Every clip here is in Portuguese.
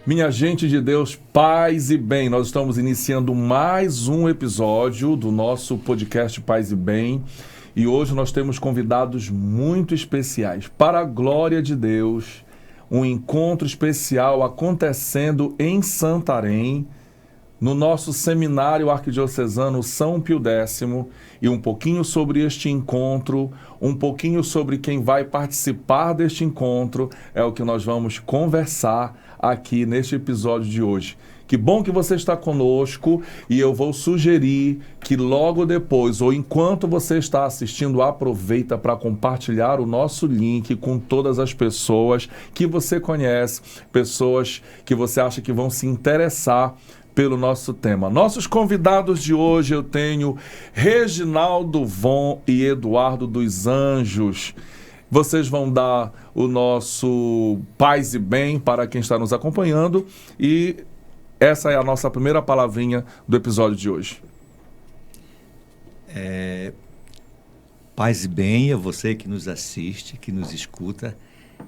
Minha gente de Deus, paz e bem, nós estamos iniciando mais um episódio do nosso podcast Paz e Bem e hoje nós temos convidados muito especiais. Para a glória de Deus, um encontro especial acontecendo em Santarém, no nosso seminário arquidiocesano São Pio X, e um pouquinho sobre este encontro, um pouquinho sobre quem vai participar deste encontro, é o que nós vamos conversar aqui neste episódio de hoje. Que bom que você está conosco e eu vou sugerir que logo depois, ou enquanto você está assistindo, aproveita para compartilhar o nosso link com todas as pessoas que você conhece, pessoas que você acha que vão se interessar pelo nosso tema. Nossos convidados de hoje eu tenho Reginaldo Von e Eduardo dos Anjos. Vocês vão dar o nosso paz e bem para quem está nos acompanhando e essa é a nossa primeira palavrinha do episódio de hoje. Paz e bem a você que nos assiste, que nos escuta.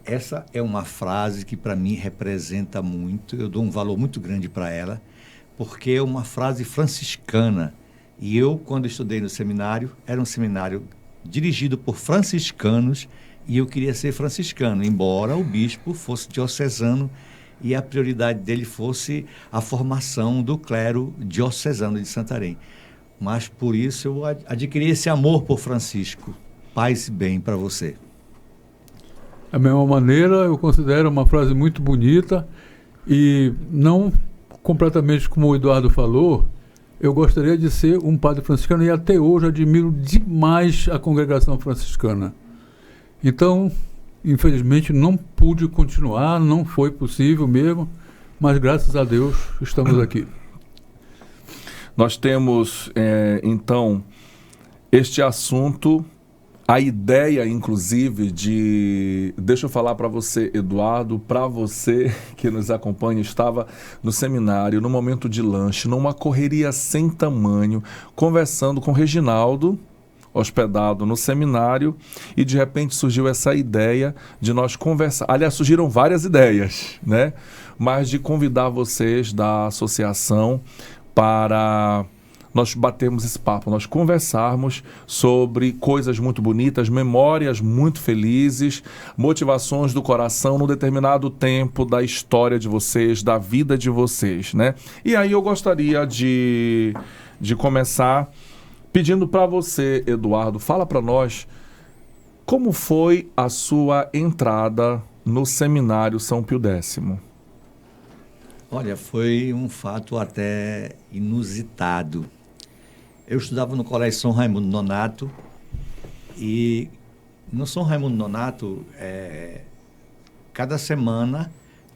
Essa é uma frase que para mim representa muito, eu dou um valor muito grande para ela, porque é uma frase franciscana. E eu, quando estudei no seminário, era um seminário dirigido por franciscanos e eu queria ser franciscano, embora o bispo fosse diocesano e a prioridade dele fosse a formação do clero diocesano de Santarém. Mas por isso eu adquiri esse amor por Francisco. Paz e bem para você. Da mesma maneira, eu considero uma frase muito bonita e não completamente como o Eduardo falou, eu gostaria de ser um padre franciscano e até hoje admiro demais a congregação franciscana. Então, infelizmente, não pude continuar, não foi possível mesmo, mas graças a Deus estamos aqui. Nós temos, então, este assunto, a ideia, inclusive, de... Deixa eu falar para você, Eduardo, para você que nos acompanha, estava no seminário, no momento de lanche, numa correria sem tamanho, conversando com Reginaldo, hospedado no seminário, e de repente surgiu essa ideia de nós conversar. Aliás, surgiram várias ideias, né? Mas de convidar vocês da associação para nós batermos esse papo, nós conversarmos sobre coisas muito bonitas, memórias muito felizes, motivações do coração num determinado tempo da história de vocês, da vida de vocês, né? E aí eu gostaria de começar pedindo para você, Eduardo, fala para nós como foi a sua entrada no seminário São Pio X. Olha, foi um fato até inusitado. Eu estudava no Colégio São Raimundo Nonato e no São Raimundo Nonato, cada semana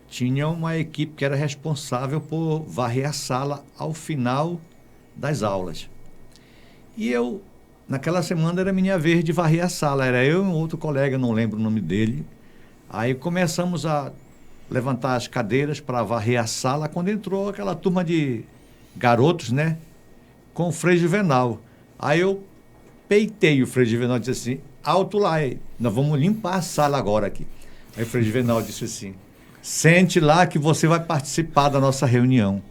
tinha uma equipe que era responsável por varrer a sala ao final das aulas. E eu, naquela semana, era minha vez de varrer a sala. Era eu e um outro colega, não lembro o nome dele. Aí começamos a levantar as cadeiras para varrer a sala, quando entrou aquela turma de garotos, né? Com o Frei Juvenal. Aí eu peitei o Frei Juvenal e disse assim, alto lá, nós vamos limpar a sala agora aqui. Aí o Frei Juvenal disse assim, sente lá que você vai participar da nossa reunião.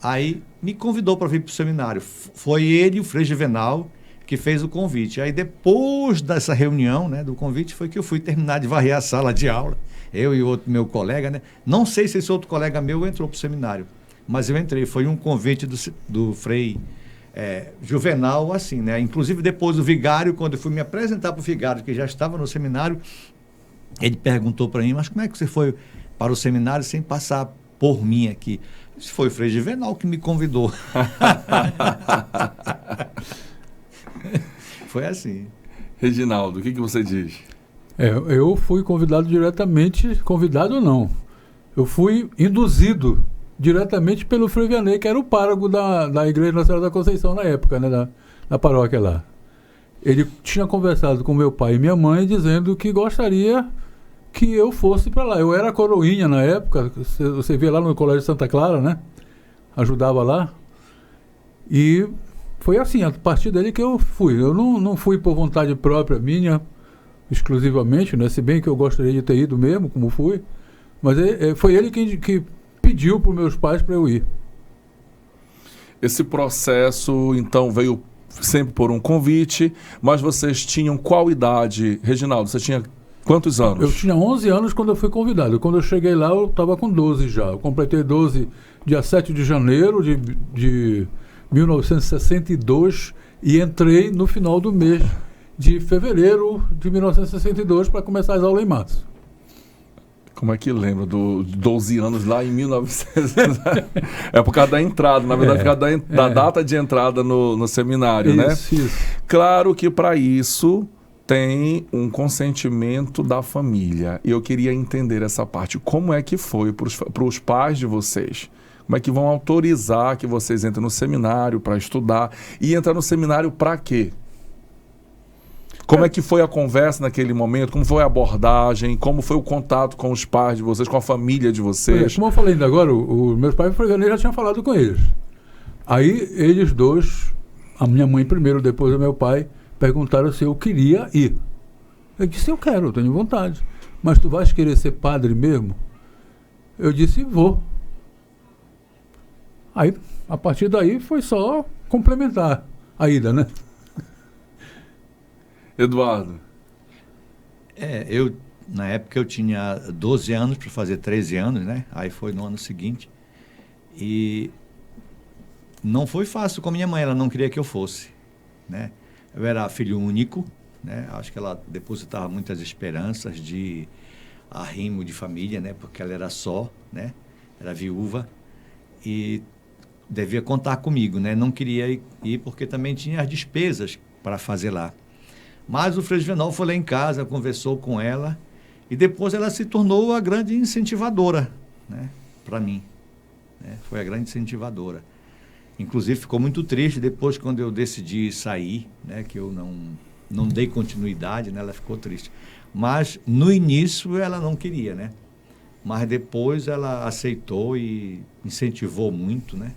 Aí me convidou para vir para o seminário. Foi ele, o Frei Juvenal, que fez o convite. Aí depois dessa reunião, né, do convite, foi que eu fui terminar de varrer a sala de aula. Eu e outro meu colega, né? Não sei se esse outro colega meu entrou para o seminário, mas eu entrei. Foi um convite do Frei Juvenal, assim, né? Inclusive depois o vigário, quando eu fui me apresentar para o vigário, que já estava no seminário, ele perguntou para mim, mas como é que você foi para o seminário sem passar por mim aqui? Isso foi o Frei Juvenal que me convidou. Foi assim. Reginaldo, o que você diz? Eu fui convidado diretamente, convidado não, eu fui induzido diretamente pelo Frei Vianney, que era o pároco da Igreja Nossa Senhora da Conceição na época, né, da paróquia lá. Ele tinha conversado com meu pai e minha mãe, dizendo que gostaria que eu fosse para lá. Eu era coroinha na época, você vê lá no Colégio Santa Clara, né? Ajudava lá. E foi assim, a partir dele que eu fui. Eu não fui por vontade própria minha, exclusivamente, né? Se bem que eu gostaria de ter ido mesmo, como fui. Mas foi ele que pediu para os meus pais para eu ir. Esse processo, então, veio sempre por um convite, mas vocês tinham qual idade, Reginaldo? Você tinha quantos anos? Eu tinha 11 anos quando eu fui convidado. Quando eu cheguei lá, eu estava com 12 já. Eu completei 12 dia 7 de janeiro de 1962 e entrei no final do mês de fevereiro de 1962 para começar as aulas em março. Como é que lembra do 12 anos lá em 1900? É por causa da entrada, na verdade, por causa da data de entrada no seminário, né? Isso. Claro que para isso tem um consentimento da família. E eu queria entender essa parte. Como é que foi para os pais de vocês? Como é que vão autorizar que vocês entrem no seminário para estudar? E entrar no seminário para quê? Como é que foi a conversa naquele momento? Como foi a abordagem? Como foi o contato com os pais de vocês, com a família de vocês? Como eu falei ainda agora, os meus pais já tinham falado com eles. Aí eles dois, a minha mãe primeiro, depois o meu pai, perguntaram se eu queria ir. Eu disse, eu quero, eu tenho vontade. Mas tu vais querer ser padre mesmo? Eu disse, vou. Aí, a partir daí, foi só complementar a ida, né? Eduardo. Na época eu tinha 12 anos para fazer 13 anos, né? Aí foi no ano seguinte. E não foi fácil com a minha mãe, ela não queria que eu fosse, né? Eu era filho único, né? Acho que ela depositava muitas esperanças de arrimo de família, né? Porque ela era só, né? Era viúva e devia contar comigo, né? Não queria ir porque também tinha as despesas para fazer lá. Mas o Frei Juvenal foi lá em casa, conversou com ela e depois ela se tornou a grande incentivadora, né, para mim, né? Foi a grande incentivadora. Inclusive ficou muito triste depois quando eu decidi sair, né, que eu não dei continuidade, né, ela ficou triste. Mas no início ela não queria, né? Mas depois ela aceitou e incentivou muito, né?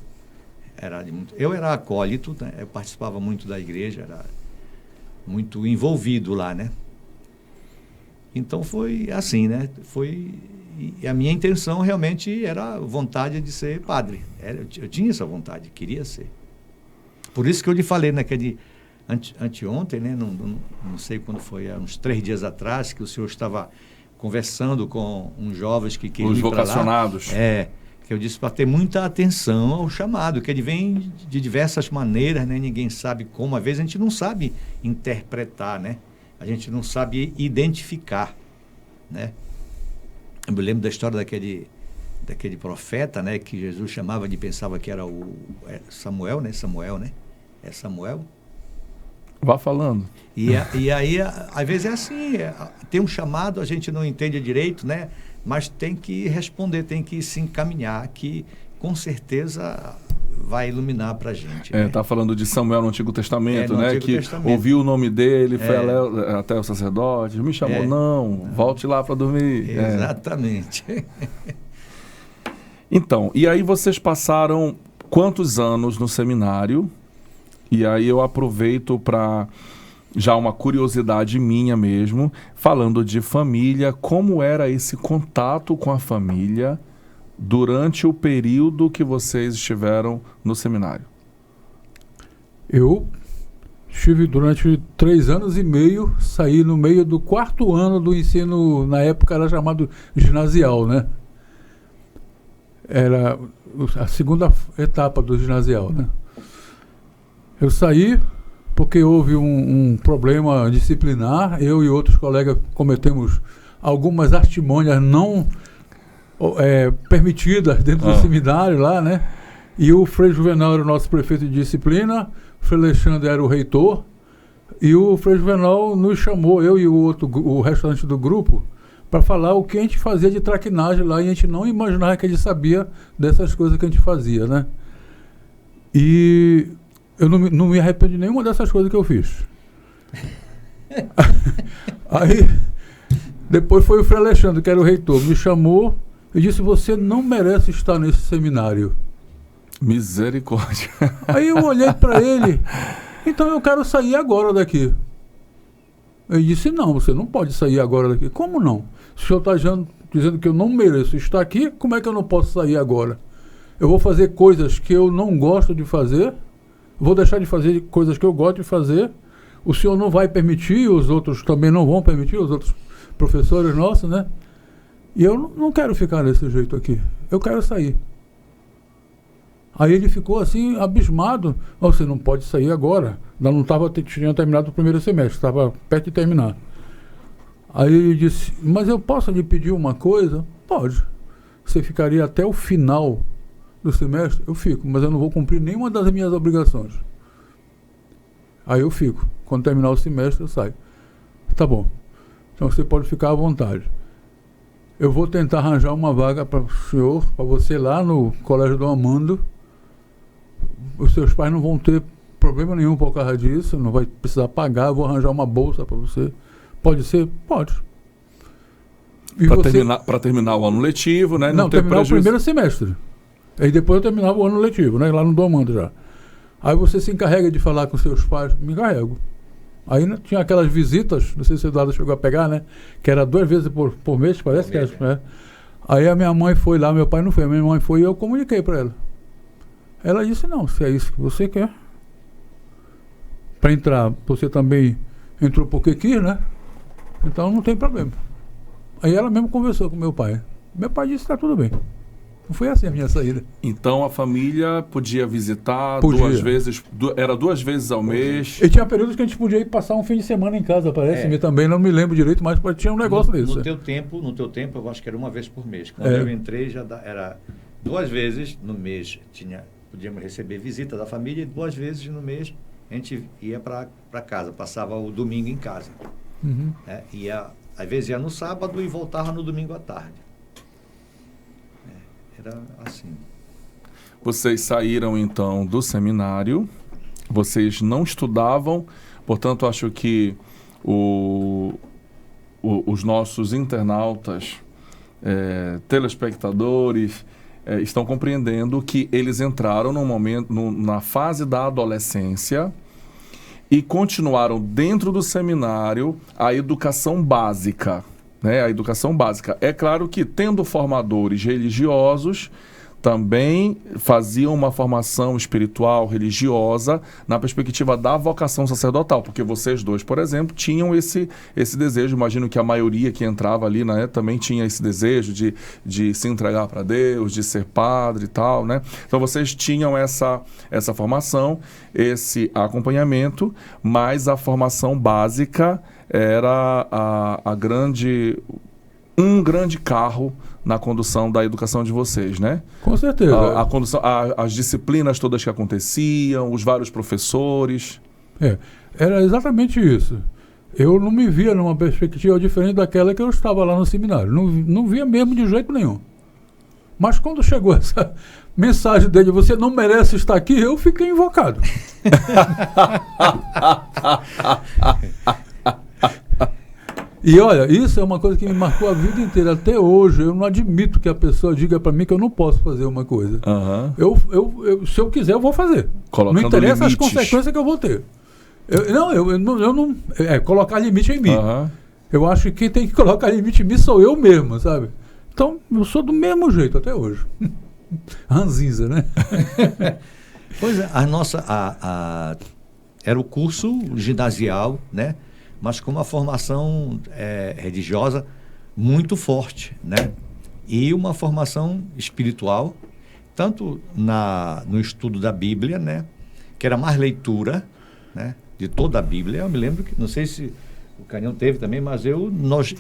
Eu era acólito, né? Eu participava muito da igreja, era muito envolvido lá, né? Então foi assim, né? E a minha intenção realmente era a vontade de ser padre. Eu tinha essa vontade, queria ser. Por isso que eu lhe falei naquele anteontem, né? Não sei quando foi, há uns 3 dias atrás, que o senhor estava conversando com uns jovens que queriam ir para lá. Os vocacionados. Que eu disse para ter muita atenção ao chamado, que ele vem de diversas maneiras, né? Ninguém sabe como, às vezes a gente não sabe interpretar, né? A gente não sabe identificar, né? Eu me lembro da história daquele profeta, né? Que Jesus chamava pensava que era Samuel, né? É Samuel? Vá falando. E aí, às vezes é assim, tem um chamado, a gente não entende direito, né? Mas tem que responder, tem que se encaminhar, que com certeza vai iluminar para a gente. Tá falando de Samuel no Antigo Testamento, no né? Antigo Que Testamento. ouviu o nome dele, foi até o sacerdote, me chamou, não, volte lá para dormir. Exatamente. Então, e aí vocês passaram quantos anos no seminário? E aí eu aproveito para já uma curiosidade minha mesmo, falando de família, como era esse contato com a família durante o período que vocês estiveram no seminário? Eu estive durante 3 anos e meio, saí no meio do 4º ano do ensino, na época era chamado ginasial, né? Era a segunda etapa do ginasial, né? Eu saí porque houve um problema disciplinar, eu e outros colegas cometemos algumas artimanhas não permitidas dentro do seminário lá, né? E o Frei Juvenal era o nosso prefeito de disciplina, o Frei Alexandre era o reitor, e o Frei Juvenal nos chamou, eu e o restante do grupo, para falar o que a gente fazia de traquinagem lá, e a gente não imaginava que ele sabia dessas coisas que a gente fazia, né? E eu não me arrependo de nenhuma dessas coisas que eu fiz. Aí, depois foi o Frei Alexandre, que era o reitor, me chamou e disse, você não merece estar nesse seminário. Misericórdia. Aí eu olhei para ele, então eu quero sair agora daqui. Ele disse, não, você não pode sair agora daqui. Como não? O senhor está dizendo que eu não mereço estar aqui, como é que eu não posso sair agora? Eu vou fazer coisas que eu não gosto de fazer, vou deixar de fazer coisas que eu gosto de fazer, o senhor não vai permitir, os outros também não vão permitir, os outros professores nossos, né? E eu não quero ficar desse jeito aqui, eu quero sair. Aí ele ficou assim, abismado. Você não pode sair agora. Não tinha terminado o primeiro semestre, estava perto de terminar. Aí ele disse, mas eu posso lhe pedir uma coisa? Pode. Você ficaria até o final do semestre? Eu fico, mas eu não vou cumprir nenhuma das minhas obrigações. Aí eu fico. Quando terminar o semestre, eu saio. Tá bom. Então você pode ficar à vontade. Eu vou tentar arranjar uma vaga para o senhor, para você lá no Colégio Dom Amando. Os seus pais não vão ter problema nenhum por causa disso, não vai precisar pagar, eu vou arranjar uma bolsa para você. Pode ser? Pode. Para terminar o ano letivo, né? Não, terminar o primeiro semestre. Aí depois eu terminava o ano letivo, né? Lá no Dom Amando já. Aí você se encarrega de falar com seus pais, me encarrego. Aí tinha aquelas visitas, não sei se o Eduardo chegou a pegar, né? Que era 2 vezes por mês, parece que era. Aí a minha mãe foi lá, meu pai não foi, a minha mãe foi e eu comuniquei para ela. Ela disse, não, se é isso que você quer. Para entrar, você também entrou porque quis, né? Então não tem problema. Aí ela mesmo conversou com meu pai. Meu pai disse, está tudo bem. Não foi assim a minha saída. Então a família podia visitar Podia. 2 vezes, era 2 vezes ao mês. E tinha períodos que a gente podia ir passar um fim de semana em casa, parece-me também, não me lembro direito, mas tinha um negócio desse. No teu tempo, eu acho que era 1 vez por mês. Quando eu entrei, era 2 vezes no mês. Podíamos receber visita da família e 2 vezes no mês a gente ia para casa, passava o domingo em casa. Uhum. Às vezes ia no sábado e voltava no domingo à tarde. Era assim. Vocês saíram então do seminário, vocês não estudavam, portanto acho que os nossos internautas, telespectadores, estão compreendendo que eles entraram num momento, na fase da adolescência e continuaram dentro do seminário a educação básica, né? A educação básica. É claro que tendo formadores religiosos, também faziam uma formação espiritual, religiosa, na perspectiva da vocação sacerdotal, porque vocês dois, por exemplo, tinham esse desejo, imagino que a maioria que entrava ali, né, também tinha esse desejo de se entregar para Deus, de ser padre e tal, né? Então vocês tinham essa formação, esse acompanhamento, mas a formação básica era um grande carro na condução da educação de vocês, né? Com certeza. A condução, as disciplinas todas que aconteciam, os vários professores. Era exatamente isso. Eu não me via numa perspectiva diferente daquela que eu estava lá no seminário. Não via mesmo de jeito nenhum. Mas quando chegou essa mensagem dele, você não merece estar aqui, eu fiquei invocado. E olha, isso é uma coisa que me marcou a vida inteira. Até hoje, eu não admito que a pessoa diga para mim que eu não posso fazer uma coisa. Uhum. Se eu quiser, eu vou fazer. Colocando não interessa limites. as consequências que eu vou ter. Eu não... colocar limite em mim. Uhum. Eu acho que quem tem que colocar limite em mim sou eu mesmo, sabe? Então, eu sou do mesmo jeito até hoje. Ranzinza, né? Pois é, era o curso ginasial, né? Mas com uma formação religiosa muito forte, né? E uma formação espiritual, tanto no estudo da Bíblia, né? Que era mais leitura, né? De toda a Bíblia. Eu me lembro que, não sei se o Canhão teve também, mas nós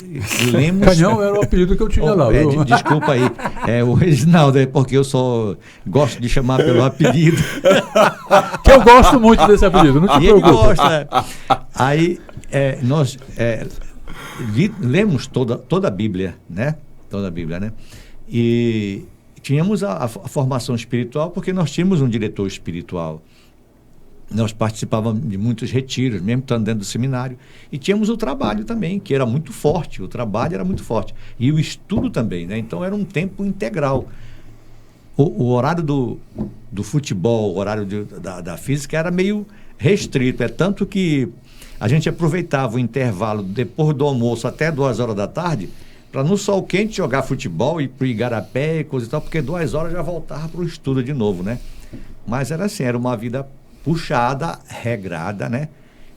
lemos... Canhão era o apelido que eu tinha lá. Desculpa aí, o Reginaldo, porque eu só gosto de chamar pelo apelido. Que eu gosto muito desse apelido, não te preocupe. Ele gosta. Aí nós lemos toda a Bíblia, né? Toda a Bíblia, né? E tínhamos a formação espiritual, porque nós tínhamos um diretor espiritual. Nós participávamos de muitos retiros, mesmo estando dentro do seminário. E tínhamos o trabalho também, que era muito forte. O trabalho era muito forte. E o estudo também, né? Então era um tempo integral. O horário do futebol, o horário da física era meio restrito. É tanto que a gente aproveitava o intervalo depois do almoço até 2 horas da tarde para no sol quente jogar futebol, ir para o Igarapé e coisa e tal, porque 2 horas já voltava para o estudo de novo, né? Mas era assim, era uma vida puxada, regrada, né?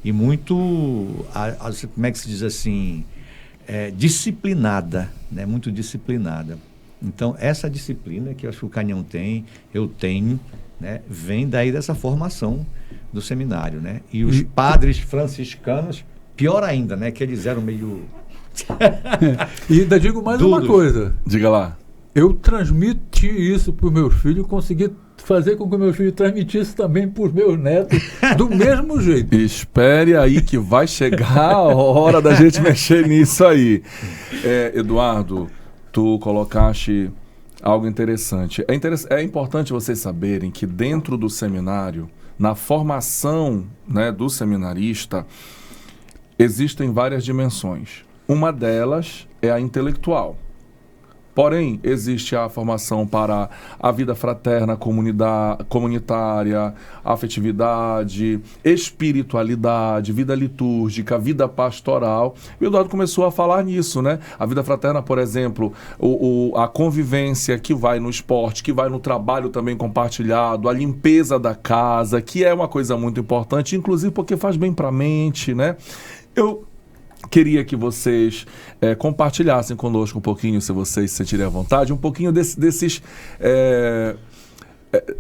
E muito, como é que se diz assim, disciplinada, né? Muito disciplinada. Então, essa disciplina que eu acho que o Canhão tem, eu tenho, né? Vem daí dessa formação do seminário, né? E os padres franciscanos, pior ainda, né? Que eles eram meio... E ainda digo mais uma coisa. Diga lá. Eu transmiti isso para os meus filhos, consegui fazer com que meus filhos transmitissem também para os meus netos do mesmo jeito. Espere aí que vai chegar a hora da gente mexer nisso aí. Eduardo, tu colocaste algo interessante. É importante vocês saberem que dentro do seminário, na formação, né, do seminarista, existem várias dimensões. Uma delas é a intelectual. Porém, existe a formação para a vida fraterna, comunitária, afetividade, espiritualidade, vida litúrgica, vida pastoral. O Eduardo começou a falar nisso, né? A vida fraterna, por exemplo, a convivência que vai no esporte, que vai no trabalho também compartilhado, a limpeza da casa, que é uma coisa muito importante, inclusive porque faz bem para a mente, né? Eu queria que vocês compartilhassem conosco um pouquinho, se vocês se sentirem à vontade, um pouquinho desses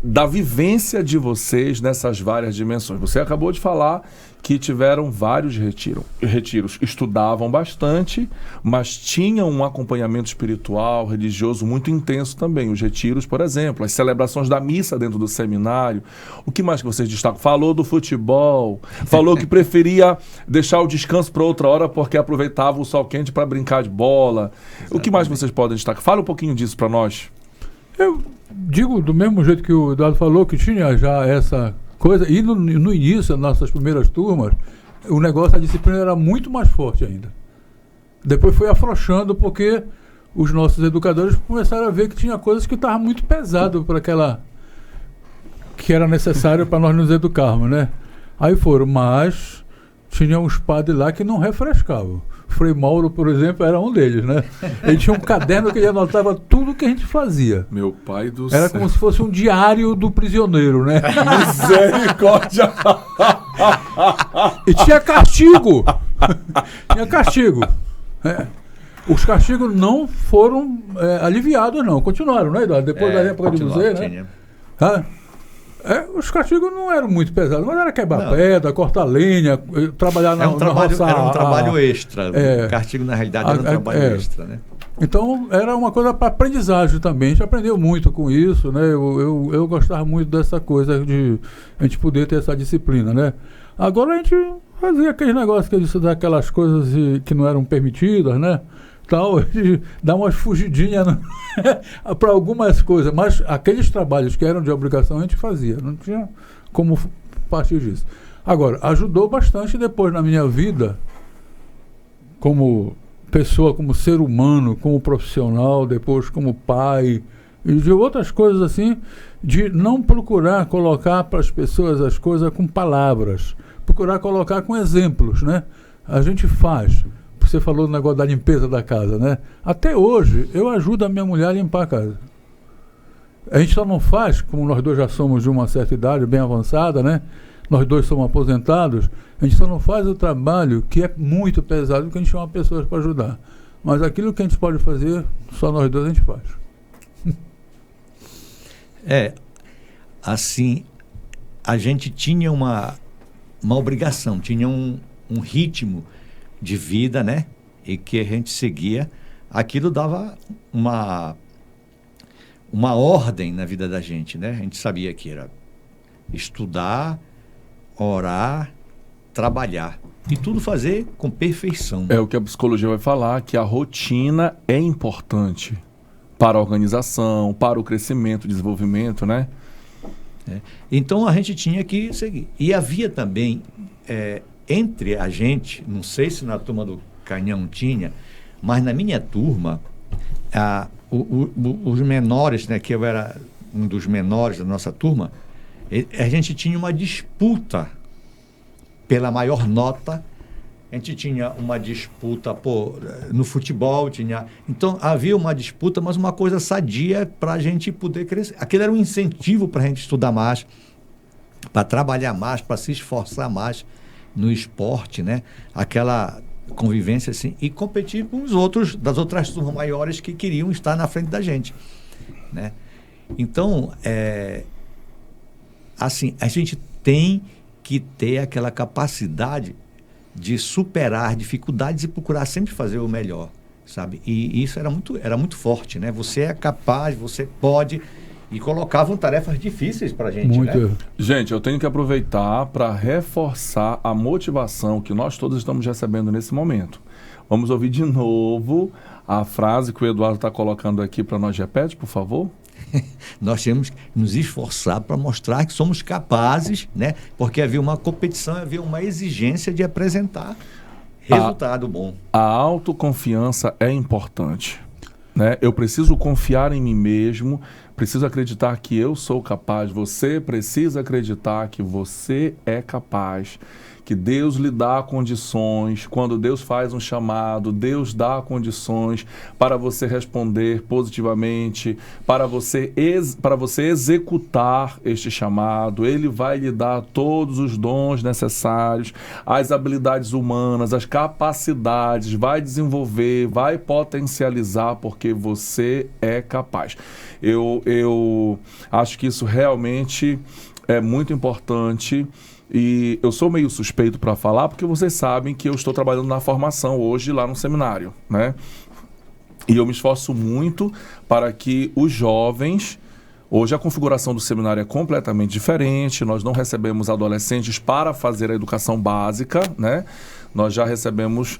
da vivência de vocês nessas várias dimensões. Você acabou de falar que tiveram vários retiros, estudavam bastante, mas tinham um acompanhamento espiritual, religioso muito intenso também. Os retiros, por exemplo, as celebrações da missa dentro do seminário. O que mais que vocês destacam? Falou do futebol, falou que preferia deixar o descanso para outra hora porque aproveitava o sol quente para brincar de bola. Exatamente. O que mais vocês podem destacar? Fala um pouquinho disso para nós. Eu digo do mesmo jeito que o Eduardo falou, que tinha já essa coisa, e no início, nas nossas primeiras turmas, o negócio, a disciplina era muito mais forte ainda. Depois foi afrouxando porque os nossos educadores começaram a ver que tinha coisas que estavam muito pesado para aquela que era necessário para nós nos educarmos, né? Aí foram, mas tinha uns padres lá que não refrescavam. Frei Mauro, por exemplo, era um deles, né? Ele tinha um caderno que ele anotava tudo que a gente fazia. Meu pai do céu. Era como se fosse um diário do prisioneiro, né? Misericórdia! E tinha castigo! Tinha castigo. Os castigos não foram aliviados, não. Continuaram, né, Eduardo? Depois da época de você, né? Os castigos não eram muito pesados, mas era quebrar pedra, cortar lenha, trabalhar na roça. Era um trabalho extra. O castigo, na realidade, era um trabalho extra, né? Então, era uma coisa para aprendizagem também. A gente aprendeu muito com isso, né? Eu gostava muito dessa coisa de a gente poder ter essa disciplina, né? Agora a gente fazia aqueles negócios que eu disse, daquelas coisas que não eram permitidas, né? Tal, dá umas fugidinhas para algumas coisas, mas aqueles trabalhos que eram de obrigação a gente fazia, não tinha como partir disso. Agora, ajudou bastante depois na minha vida, como pessoa, como ser humano, como profissional, depois como pai, e de outras coisas assim, de não procurar colocar para as pessoas as coisas com palavras, procurar colocar com exemplos, né? A gente faz. Você falou do negócio da limpeza da casa, né? Até hoje, eu ajudo a minha mulher a limpar a casa. A gente só não faz, como nós dois já somos de uma certa idade, bem avançada, né? Nós dois somos aposentados, a gente só não faz o trabalho que é muito pesado, porque a gente chama pessoas para ajudar. Mas aquilo que a gente pode fazer, só nós dois a gente faz. Assim, a gente tinha uma obrigação, tinha um ritmo de vida, né? E que a gente seguia. Aquilo dava uma ordem na vida da gente, né? A gente sabia que era estudar, orar, trabalhar. E tudo fazer com perfeição. É o que a psicologia vai falar, que a rotina é importante para a organização, para o crescimento, desenvolvimento, né? Então a gente tinha que seguir. E havia também... entre a gente, não sei se na turma do Canhão tinha, mas na minha turma, os menores, né, que eu era um dos menores da nossa turma, a gente tinha uma disputa pela maior nota A gente tinha uma disputa, no futebol tinha... Então, havia uma disputa, mas uma coisa sadia para a gente poder crescer. Aquilo era um incentivo para a gente estudar mais, para trabalhar mais, para se esforçar mais no esporte, né? Aquela convivência assim, e competir com os outros, das outras turmas maiores que queriam estar na frente da gente, né? Então, assim, a gente tem que ter aquela capacidade de superar dificuldades e procurar sempre fazer o melhor, sabe? E isso era muito forte, né? Você é capaz, você pode, e colocavam tarefas difíceis para a gente, Muito. né? Gente, eu tenho que aproveitar para reforçar a motivação que nós todos estamos recebendo nesse momento. Vamos ouvir de novo a frase que o Eduardo está colocando aqui para nós. Repete, por favor. Nós temos que nos esforçar para mostrar que somos capazes, né? Porque havia uma competição, havia uma exigência de apresentar resultado bom. A autoconfiança é importante, né? Eu preciso confiar em mim mesmo, preciso acreditar que eu sou capaz. Você precisa acreditar que você é capaz, que Deus lhe dá condições. Quando Deus faz um chamado, Deus dá condições para você responder positivamente, para você executar este chamado. Ele vai lhe dar todos os dons necessários, as habilidades humanas, as capacidades, vai desenvolver, vai potencializar, porque você é capaz. Eu acho que isso realmente é muito importante. E eu sou meio suspeito para falar, porque vocês sabem que eu estou trabalhando na formação hoje lá no seminário, né? E eu me esforço muito para que os jovens... Hoje a configuração do seminário é completamente diferente, nós não recebemos adolescentes para fazer a educação básica, né? Nós já recebemos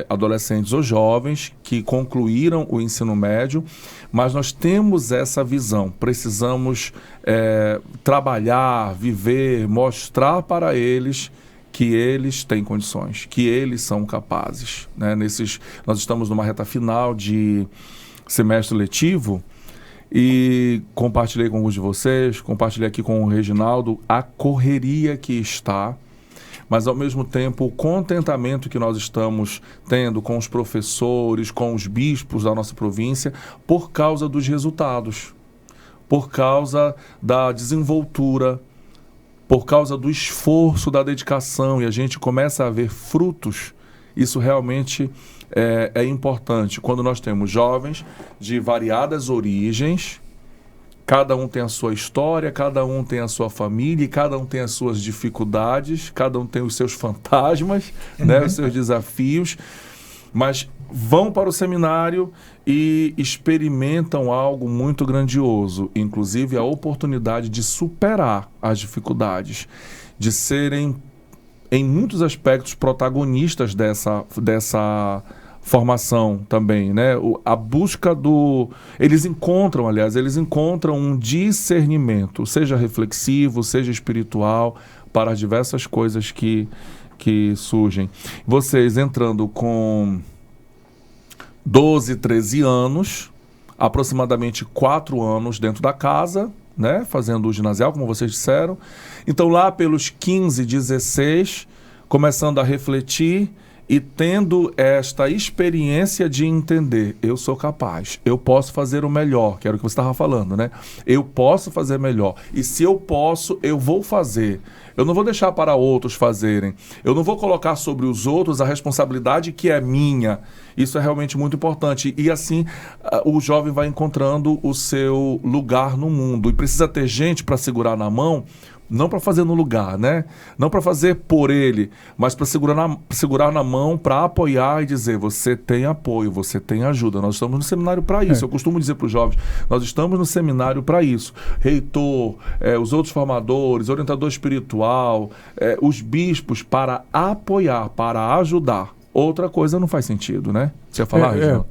adolescentes ou jovens que concluíram o ensino médio, mas nós temos essa visão, precisamos trabalhar, viver, mostrar para eles que eles têm condições, que eles são capazes, né? Nós estamos numa reta final de semestre letivo, e compartilhei com alguns de vocês, compartilhei aqui com o Reginaldo a correria que está, mas ao mesmo tempo o contentamento que nós estamos tendo com os professores, com os bispos da nossa província, por causa dos resultados, por causa da desenvoltura, por causa do esforço, da dedicação, e a gente começa a ver frutos. Isso realmente é importante. Quando nós temos jovens de variadas origens, cada um tem a sua história, cada um tem a sua família, e cada um tem as suas dificuldades, cada um tem os seus fantasmas, né, os seus desafios, mas vão para o seminário e experimentam algo muito grandioso, inclusive a oportunidade de superar as dificuldades, de serem, em muitos aspectos, protagonistas dessa formação também, né? A busca eles encontram um discernimento, seja reflexivo, seja espiritual, para as diversas coisas que surgem. Vocês entrando com 12, 13 anos, aproximadamente 4 anos dentro da casa, né? Fazendo o ginasial, como vocês disseram. Então, lá pelos 15, 16, começando a refletir e tendo esta experiência de entender, eu sou capaz, eu posso fazer o melhor, que era o que você estava falando, né? Eu posso fazer melhor. E se eu posso, eu vou fazer. Eu não vou deixar para outros fazerem. Eu não vou colocar sobre os outros a responsabilidade que é minha. Isso é realmente muito importante. E assim, o jovem vai encontrando o seu lugar no mundo. E precisa ter gente para segurar na mão, não para fazer no lugar, né? Não para fazer por ele, mas para segurar na mão, para apoiar e dizer, você tem apoio, você tem ajuda. Nós estamos no seminário para isso. Eu costumo dizer para os jovens, nós estamos no seminário para isso. Reitor, os outros formadores, orientador espiritual, os bispos, para apoiar, para ajudar. Outra coisa não faz sentido, né? Você ia falar, Reginaldo?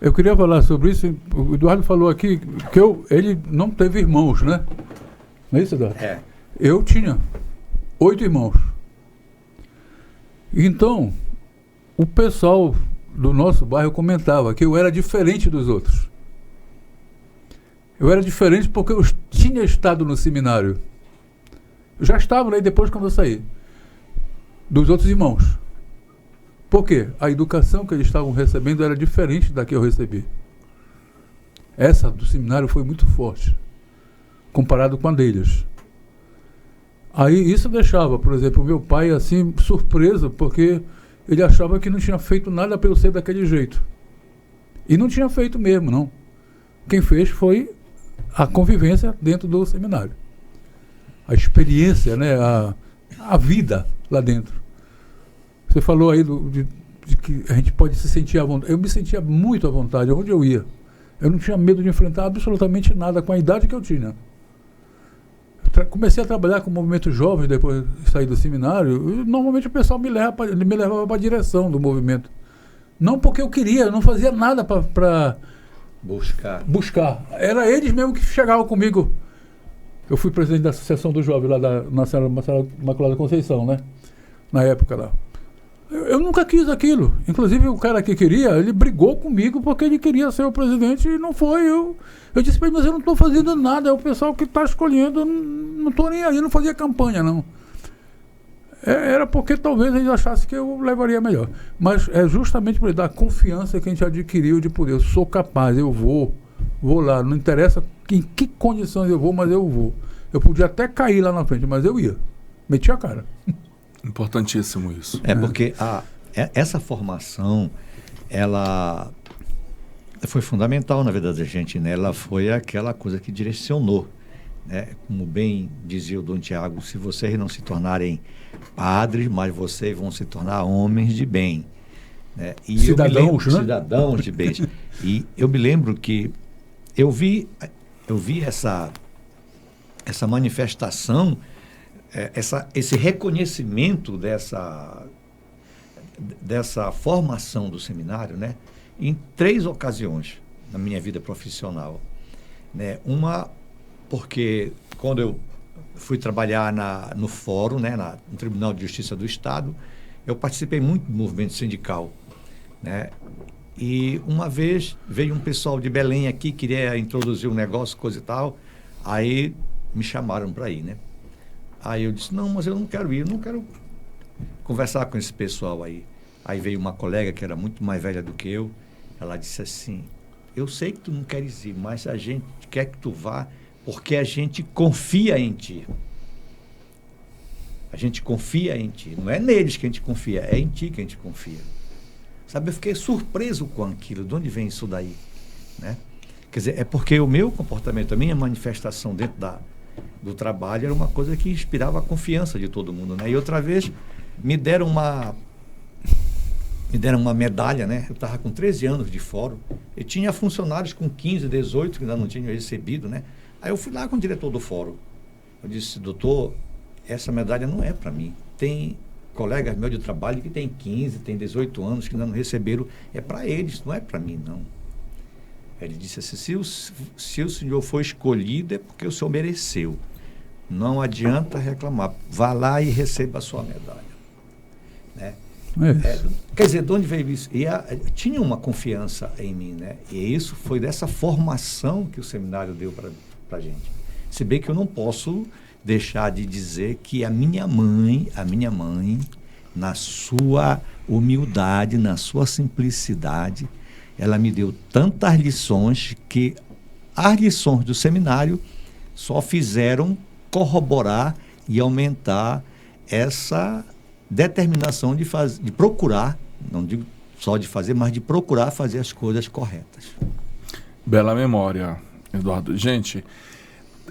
Eu queria falar sobre isso. O Eduardo falou aqui que ele não teve irmãos, né? Não é isso, Eduardo? Eu tinha 8 irmãos. Então, o pessoal do nosso bairro comentava que eu era diferente dos outros. Eu era diferente porque eu tinha estado no seminário. Eu já estava lá depois quando eu saí. Dos outros irmãos. Por quê? A educação que eles estavam recebendo era diferente da que eu recebi. Essa do seminário foi muito forte, comparado com a deles. Aí isso deixava, por exemplo, o meu pai assim, surpreso, porque ele achava que não tinha feito nada para eu ser daquele jeito. E não tinha feito mesmo, não. Quem fez foi a convivência dentro do seminário. A experiência, né? A vida lá dentro. Você falou aí de que a gente pode se sentir à vontade. Eu me sentia muito à vontade onde eu ia. Eu não tinha medo de enfrentar absolutamente nada com a idade que eu tinha. Comecei a trabalhar com o movimento jovem depois de sair do seminário. E normalmente o pessoal me levava para a direção do movimento. Não porque eu queria, eu não fazia nada para buscar. Era eles mesmo que chegavam comigo. Eu fui presidente da Associação do Jovem lá na Senhora Imaculada Conceição, né? Na época lá. Eu nunca quis aquilo. Inclusive o cara que queria, ele brigou comigo porque ele queria ser o presidente e não foi. Eu disse para ele, mas eu não estou fazendo nada, é o pessoal que está escolhendo, não estou nem aí, não fazia campanha não. Era porque talvez eles achassem que eu levaria melhor. Mas é justamente por dar confiança que a gente adquiriu de poder. Eu sou capaz, eu vou lá, não interessa em que condições eu vou, mas eu vou. Eu podia até cair lá na frente, mas eu ia. Meti a cara. Importantíssimo isso. Porque essa formação, ela foi fundamental na vida da gente, né? Ela foi aquela coisa que direcionou, né? Como bem dizia o Dom Tiago, se vocês não se tornarem padres, mas vocês vão se tornar homens de bem, né? E cidadãos, né? Cidadãos de bem. E eu me lembro que eu vi essa manifestação, esse reconhecimento dessa formação do seminário, né, em 3 ocasiões na minha vida profissional, né? Uma, porque quando eu fui trabalhar no fórum, né, no Tribunal de Justiça do Estado, eu participei muito do movimento sindical, né? E uma vez veio um pessoal de Belém aqui, queria introduzir um negócio, coisa e tal, aí me chamaram para ir, né? Aí eu disse, não, mas eu não quero ir, eu não quero conversar com esse pessoal aí. Aí veio uma colega que era muito mais velha do que eu, ela disse assim, eu sei que tu não queres ir, mas a gente quer que tu vá porque a gente confia em ti. A gente confia em ti. Não é neles que a gente confia, é em ti que a gente confia. Sabe, eu fiquei surpreso com aquilo, de onde vem isso daí, né? Quer dizer, é porque o meu comportamento, a minha manifestação dentro do trabalho era uma coisa que inspirava a confiança de todo mundo, né? E outra vez me deram uma medalha, né? Eu estava com 13 anos de fórum e tinha funcionários com 15, 18 que ainda não tinham recebido, né? Aí eu fui lá com o diretor do fórum. Eu disse, doutor, essa medalha não é para mim. Tem colegas meus de trabalho que tem 15, tem 18 anos que ainda não receberam. É para eles, não é para mim, não. Ele disse assim, se o senhor for escolhido é porque o senhor mereceu. Não adianta reclamar. Vá lá e receba a sua medalha. Né? Quer dizer, de onde veio isso? Tinha uma confiança em mim, né? E isso foi dessa formação que o seminário deu para a gente. Se bem que eu não posso deixar de dizer que a minha mãe, na sua humildade, na sua simplicidade, ela me deu tantas lições que as lições do seminário só fizeram corroborar e aumentar essa determinação de procurar, não digo só de fazer, mas de procurar fazer as coisas corretas. Bela memória, Eduardo. Gente,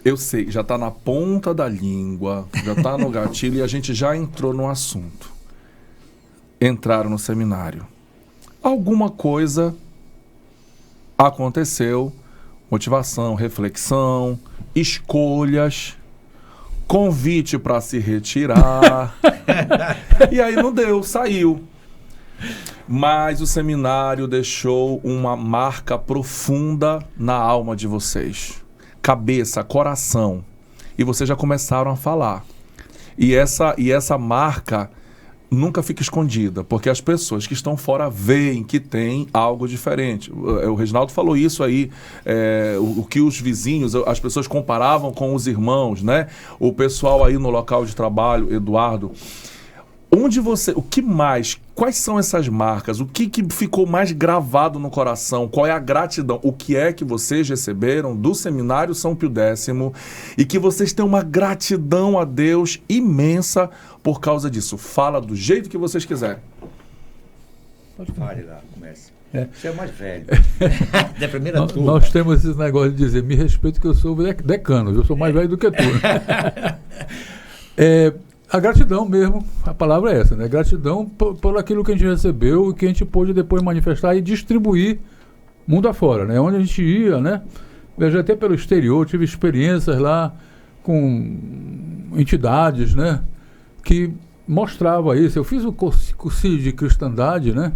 eu sei, já está na ponta da língua, já está no gatilho e a gente já entrou no assunto. Entraram no seminário. Alguma coisa aconteceu, motivação, reflexão, escolhas, convite para se retirar. E aí não deu, saiu. Mas o seminário deixou uma marca profunda na alma de vocês. Cabeça, coração. E vocês já começaram a falar. E essa marca nunca fica escondida, porque as pessoas que estão fora veem que tem algo diferente. O Reginaldo falou isso aí, o que os vizinhos, as pessoas comparavam com os irmãos, né? O pessoal aí no local de trabalho, Eduardo, o que mais, quais são essas marcas? O que ficou mais gravado no coração? Qual é a gratidão? O que é que vocês receberam do Seminário São Pio X e que vocês têm uma gratidão a Deus imensa por causa disso? Fala do jeito que vocês quiserem. Fale lá, comece. Você é o mais velho. Da primeira turma. Nós temos esse negócio de dizer, me respeito que eu sou decano, eu sou mais velho do que tu. A gratidão mesmo, a palavra é essa, né? Gratidão por aquilo que a gente recebeu e que a gente pôde depois manifestar e distribuir mundo afora, né? Onde a gente ia, né? Veja, até pelo exterior, tive experiências lá com entidades, né? Que mostrava isso. Eu fiz o cursinho de cristandade, né?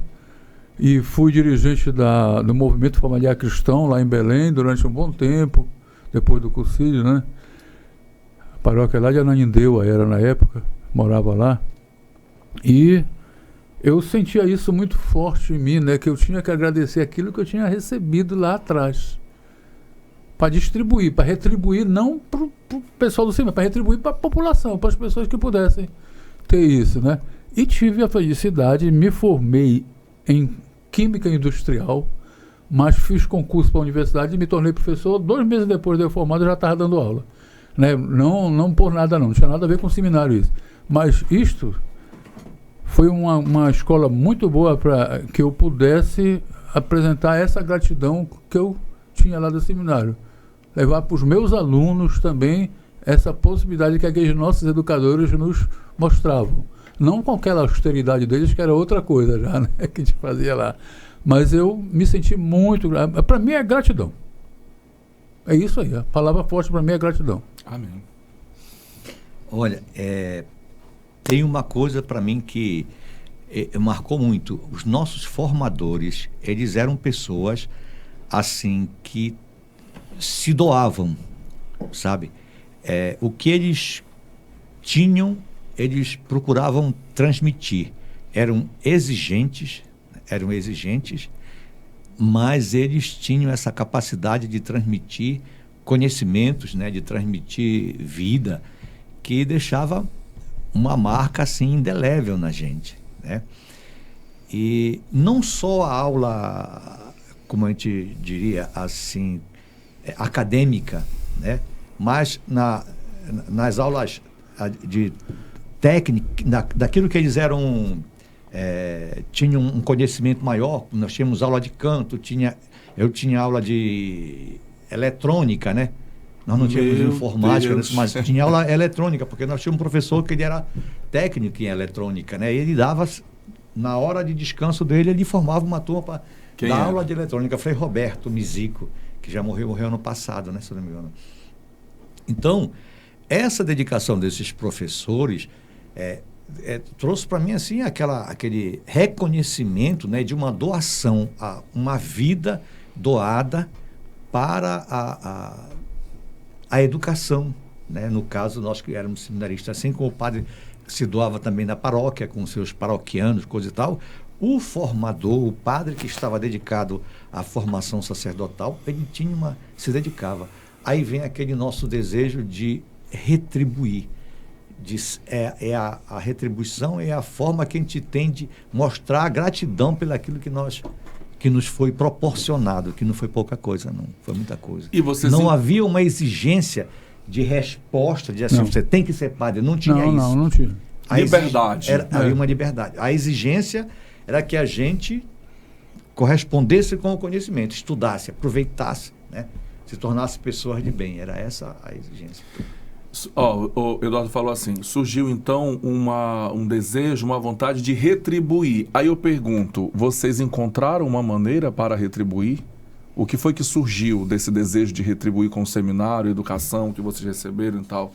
E fui dirigente do movimento familiar cristão lá em Belém durante um bom tempo, depois do cursilho, né? A paróquia lá de Ananindeua era na época, morava lá. E eu sentia isso muito forte em mim, né? Que eu tinha que agradecer aquilo que eu tinha recebido lá atrás. Para distribuir, para retribuir, não para o pessoal do cinema, para retribuir para a população, para as pessoas que pudessem ter isso, né? E tive a felicidade, me formei em Química Industrial, mas fiz concurso para a universidade e me tornei professor. 2 meses depois de eu formado, eu já estava dando aula. Né? Não por nada não tinha nada a ver com seminário isso. Mas isto foi uma escola muito boa para que eu pudesse apresentar essa gratidão que eu tinha lá do seminário. Levar para os meus alunos também essa possibilidade que aqueles nossos educadores nos mostravam. Não com aquela austeridade deles, que era outra coisa já, né, que a gente fazia lá. Mas eu me senti muito... Para mim é gratidão. É isso aí. A palavra forte para mim é gratidão. Amém. Olha, tem uma coisa para mim que marcou muito. Os nossos formadores, eles eram pessoas assim que se doavam, sabe? O que eles tinham, eles procuravam transmitir. Eram exigentes, mas eles tinham essa capacidade de transmitir conhecimentos, né, de transmitir vida, que deixava uma marca assim indelével na gente, né? E não só a aula, como a gente diria assim, acadêmica, né, mas nas aulas de técnica, daquilo que eles eram, tinham um conhecimento maior. Nós tínhamos aula de canto, eu tinha aula de eletrônica, né? Nós não tínhamos informática, mas tinha aula eletrônica, porque nós tínhamos um professor que ele era técnico em eletrônica, né? E ele dava, na hora de descanso dele, ele formava uma turma para dar aula de eletrônica. Frei Roberto Mizico, que já morreu ano passado, né? Se eu não me engano. Então, essa dedicação desses professores trouxe para mim assim aquele reconhecimento, né, de uma doação, uma vida doada para a educação, né? No caso, nós que éramos seminaristas, assim como o padre se doava também na paróquia com seus paroquianos, coisa e tal, o formador, o padre que estava dedicado à formação sacerdotal, ele se dedicava. Aí vem aquele nosso desejo de retribuir. A retribuição é a forma que a gente tem de mostrar a gratidão pelo aquilo que nos foi proporcionado, que não foi pouca coisa, não, foi muita coisa. E vocês não havia uma exigência de resposta, de assim, você tem que ser padre, não tinha isso. Não tinha. Liberdade. Havia uma liberdade. A exigência era que a gente correspondesse com o conhecimento, estudasse, aproveitasse, né? Se tornasse pessoas de bem. Era essa a exigência. O Eduardo falou assim, surgiu então um desejo, uma vontade de retribuir. Aí eu pergunto, vocês encontraram uma maneira para retribuir? O que foi que surgiu desse desejo de retribuir com o seminário, educação que vocês receberam e tal?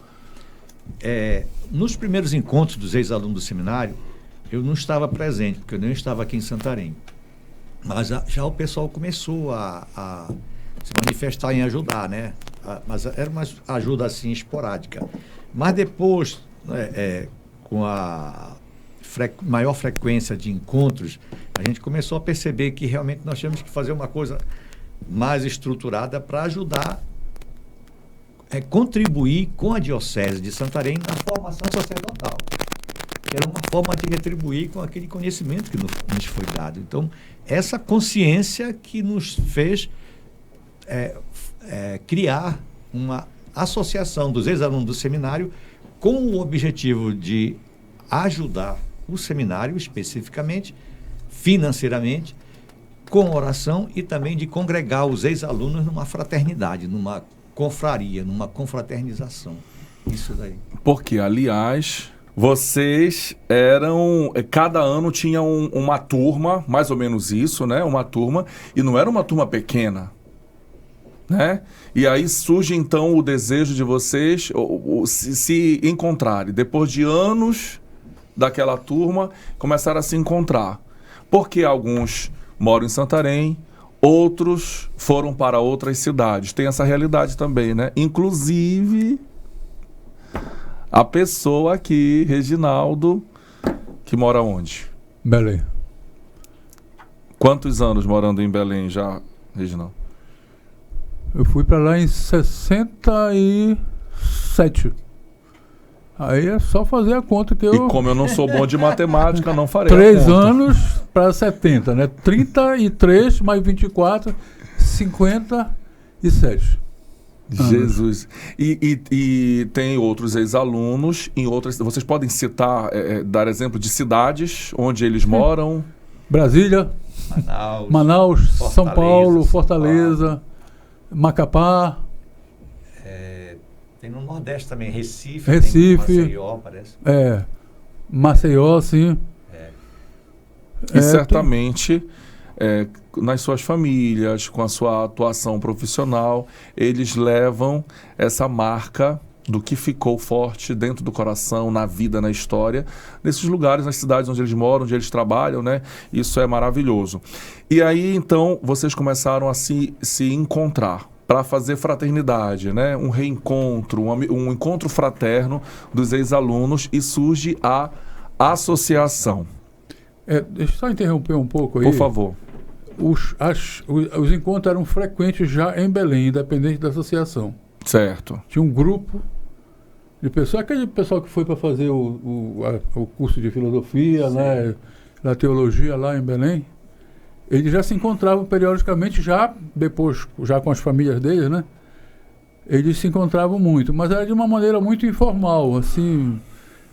Nos primeiros encontros dos ex-alunos do seminário, eu não estava presente, porque eu nem estava aqui em Santarém. Mas já o pessoal começou a se manifestar em ajudar, né? Mas era uma ajuda assim esporádica. Mas depois, com a maior frequência de encontros, a gente começou a perceber que realmente nós tínhamos que fazer uma coisa mais estruturada para ajudar, contribuir com a Diocese de Santarém na formação sacerdotal. que era uma forma de retribuir com aquele conhecimento que nos foi dado. Então, essa consciência que nos fez criar uma associação dos ex-alunos do seminário com o objetivo de ajudar o seminário especificamente, financeiramente, com oração e também de congregar os ex-alunos numa fraternidade, numa confraria, numa confraternização. Isso daí. Porque, aliás, vocês eram... Cada ano tinha uma turma, mais ou menos isso, né? Uma turma, e não era uma turma pequena, né? E aí surge, então, o desejo de vocês se encontrarem. Depois de anos daquela turma, começaram a se encontrar. Porque alguns moram em Santarém, outros foram para outras cidades. Tem essa realidade também, né? Inclusive, a pessoa aqui, Reginaldo, que mora onde? Belém. Quantos anos morando em Belém já, Reginaldo? Eu fui para lá em 67. Aí é só fazer a conta que eu... E como eu não sou bom de matemática, não farei 3 a conta. anos para 70, né? 33 mais 24, 57. Jesus. E tem outros ex-alunos em outras... Vocês podem citar, dar exemplo de cidades onde eles moram? Brasília, Manaus, São Paulo, Fortaleza, Macapá. Tem no Nordeste também, Recife. Maceió, parece. Maceió, sim. E certamente, nas suas famílias, com a sua atuação profissional, eles levam essa marca do que ficou forte dentro do coração, na vida, na história, nesses lugares, nas cidades onde eles moram, onde eles trabalham, né? Isso é maravilhoso. E aí, então, vocês começaram a se encontrar para fazer fraternidade, né? Um reencontro, um encontro fraterno dos ex-alunos, e surge a associação. Deixa eu só interromper um pouco aí. Por favor. Os encontros eram frequentes já em Belém, independente da associação. Certo. Tinha um grupo de pessoas, aquele pessoal que foi para fazer o curso de filosofia, né, da teologia lá em Belém. Eles já se encontravam periodicamente, depois com as famílias deles, né? Eles se encontravam muito, mas era de uma maneira muito informal, assim,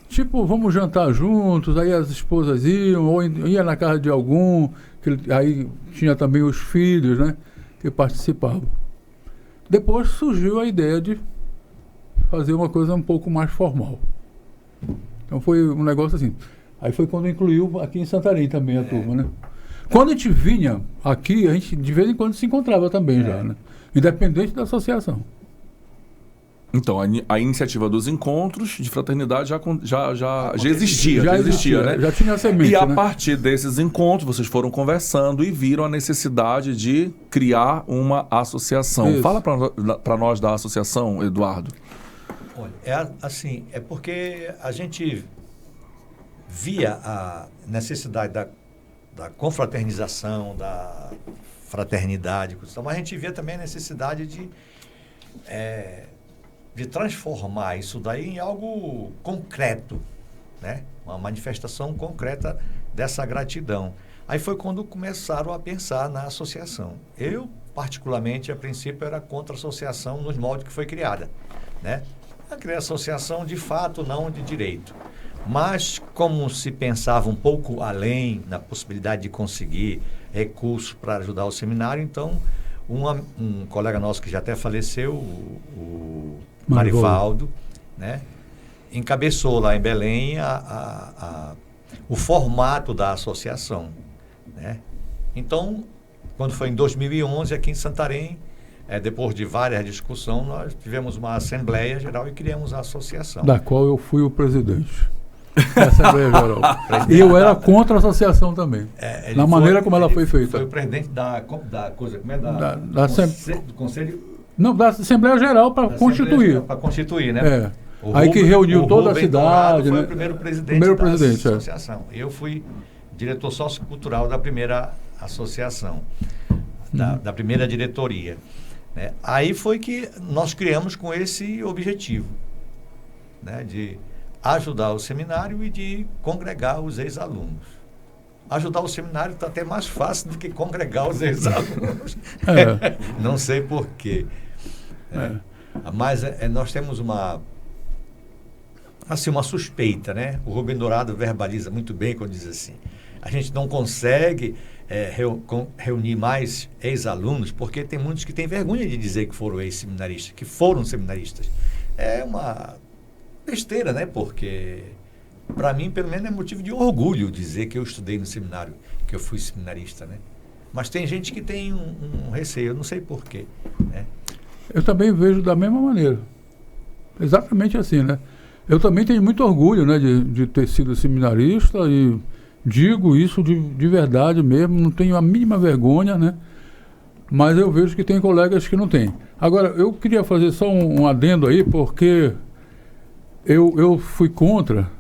tipo, vamos jantar juntos, aí as esposas iam, ou ia na casa de algum, aí tinha também os filhos, né, que participavam. Depois surgiu a ideia de fazer uma coisa um pouco mais formal. Então foi um negócio assim. Aí foi quando incluiu aqui em Santarém também a turma, né? Quando a gente vinha aqui, a gente de vez em quando se encontrava também já, né? Independente da associação. Então, a iniciativa dos encontros de fraternidade já existia, né? Já tinha a semente, E a né? partir desses encontros, vocês foram conversando e viram a necessidade de criar uma associação. Isso. Fala para nós da associação, Eduardo. Olha, é porque a gente via a necessidade da confraternização, da fraternidade, mas a gente via também a necessidade de transformar isso daí em algo concreto, né? Uma manifestação concreta dessa gratidão. Aí foi quando começaram a pensar na associação. Eu, particularmente, a princípio, era contra a associação nos moldes que foi criada, né? A criar associação, de fato, não de direito. Mas, como se pensava um pouco além na possibilidade de conseguir recursos para ajudar o seminário, então, um colega nosso que já até faleceu, o Marivaldo, né, encabeçou lá em Belém o formato da associação, né? Então, quando foi em 2011, aqui em Santarém, depois de várias discussões, nós tivemos uma Assembleia Geral e criamos a associação. Da qual eu fui o presidente. Da Assembleia Geral. E eu era contra a associação também. Na maneira como ela foi feita. Foi o presidente da coisa, como é? Do Conselho... Não, da Assembleia Geral para constituir. Para constituir, né? Aí que reuniu toda a cidade. Foi né? o primeiro presidente da é. associação. Eu fui diretor sociocultural da primeira associação, da primeira diretoria. Né? Aí foi que nós criamos com esse objetivo, né? De ajudar o seminário e de congregar os ex-alunos. Ajudar o seminário está até mais fácil do que congregar os ex-alunos. Não sei por quê. Mas nós temos uma suspeita, né? O Rubem Dourado verbaliza muito bem quando diz assim: a gente não consegue reunir mais ex-alunos porque tem muitos que têm vergonha de dizer que foram ex-seminaristas, que foram seminaristas. É uma besteira, né? Porque, para mim, pelo menos, é motivo de orgulho dizer que eu estudei no seminário, que eu fui seminarista, né? Mas tem gente que tem um receio, eu não sei porquê, né? Eu também vejo da mesma maneira. Exatamente assim, né? Eu também tenho muito orgulho, né, de ter sido seminarista e digo isso de verdade mesmo, não tenho a mínima vergonha, né? Mas eu vejo que tem colegas que não têm. Agora, eu queria fazer só um adendo aí, porque eu fui contra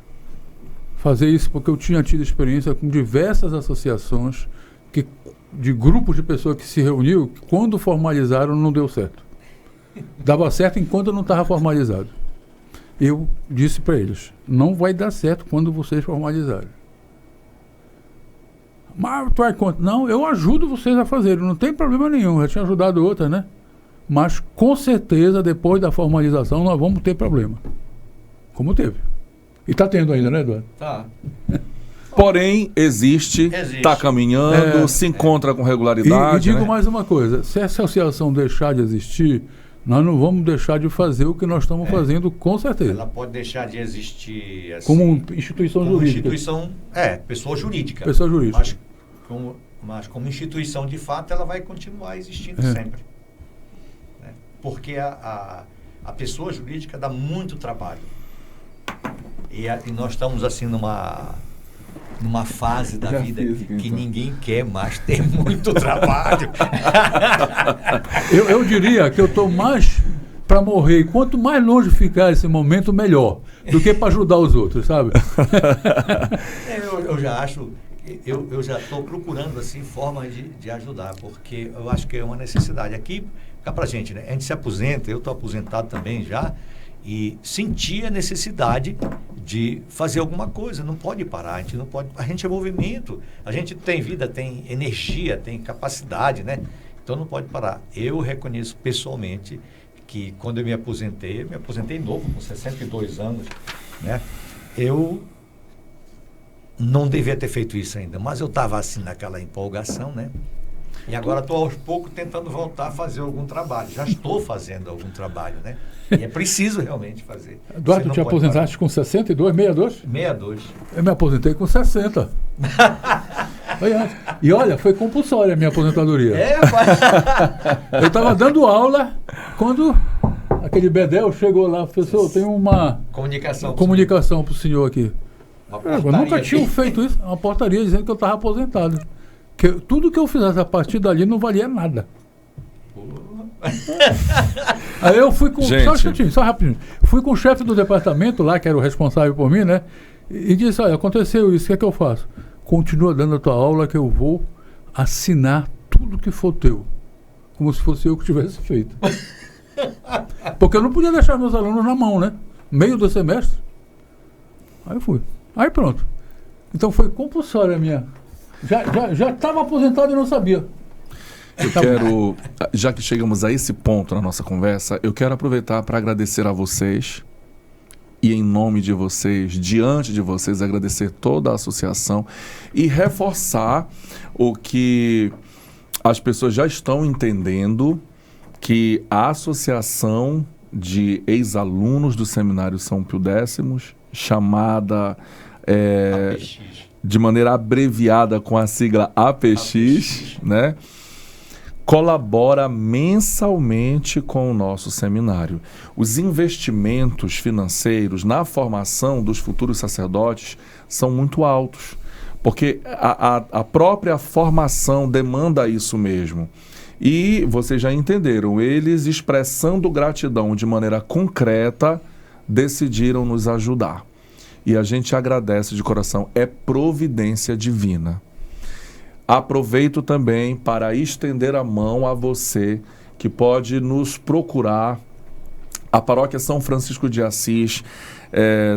fazer isso, porque eu tinha tido experiência com diversas associações, de grupos de pessoas que se reuniu, que quando formalizaram não deu certo. Dava certo enquanto não estava formalizado. Eu disse para eles: não vai dar certo quando vocês formalizarem. Mas tu vai contra? Não, eu ajudo vocês a fazerem, não tem problema nenhum, eu já tinha ajudado outra, né? Mas com certeza depois da formalização nós vamos ter problema. Como teve. E está tendo ainda, né, Eduardo? Tá. Porém, existe, está caminhando, se encontra com regularidade. E digo mais uma coisa: se essa associação deixar de existir, nós não vamos deixar de fazer o que nós estamos fazendo, com certeza. Ela pode deixar de existir assim, como instituição jurídica. Pessoa jurídica. Pessoa jurídica. Mas como instituição, de fato, ela vai continuar existindo sempre. Né? Porque a pessoa jurídica dá muito trabalho. E nós estamos assim numa fase da vida que ninguém quer mais ter muito trabalho. Eu diria que eu estou mais para morrer, e quanto mais longe ficar esse momento, melhor, do que para ajudar os outros, sabe? Eu já acho, eu já estou procurando assim formas de ajudar, porque eu acho que é uma necessidade. Aqui, cá para a gente, né? A gente se aposenta, eu estou aposentado também já, e senti a necessidade de fazer alguma coisa. Não pode parar, a gente não pode. A gente é movimento, a gente tem vida, tem energia, tem capacidade, né? Então não pode parar. Eu reconheço pessoalmente que quando eu me aposentei novo, com 62 anos, né? Eu não devia ter feito isso ainda, mas eu estava assim naquela empolgação, né? E agora estou aos poucos tentando voltar a fazer algum trabalho. Já estou fazendo algum trabalho, né? E é preciso realmente fazer. Eduardo, tu te aposentaste com 62, 62? 62. Eu me aposentei com 60. E olha, foi compulsória a minha aposentadoria. Eu estava dando aula quando aquele Bedel chegou lá, professor, tem uma comunicação para o senhor aqui. Eu nunca tinha feito isso, uma portaria dizendo que eu estava aposentado. Que tudo que eu fizesse a partir dali não valia nada. Aí eu fui com... Só rapidinho. Fui com o chefe do departamento lá, que era o responsável por mim, né? E disse: olha, aconteceu isso, o que é que eu faço? Continua dando a tua aula que eu vou assinar tudo que for teu. Como se fosse eu que tivesse feito. Porque eu não podia deixar meus alunos na mão, né? Meio do semestre. Aí eu fui. Aí pronto. Então foi compulsória a minha... Já estava aposentado e não sabia. Eu quero, já que chegamos a esse ponto na nossa conversa, eu quero aproveitar para agradecer a vocês e em nome de vocês, diante de vocês, agradecer toda a associação e reforçar o que as pessoas já estão entendendo, que a Associação de Ex-Alunos do Seminário São Pio X, chamada de maneira abreviada com a sigla APX, né? Colabora mensalmente com o nosso seminário. Os investimentos financeiros na formação dos futuros sacerdotes são muito altos, porque a própria formação demanda isso mesmo. E vocês já entenderam, eles, expressando gratidão de maneira concreta, decidiram nos ajudar. E a gente agradece de coração, é providência divina. Aproveito também para estender a mão a você que pode nos procurar. A Paróquia São Francisco de Assis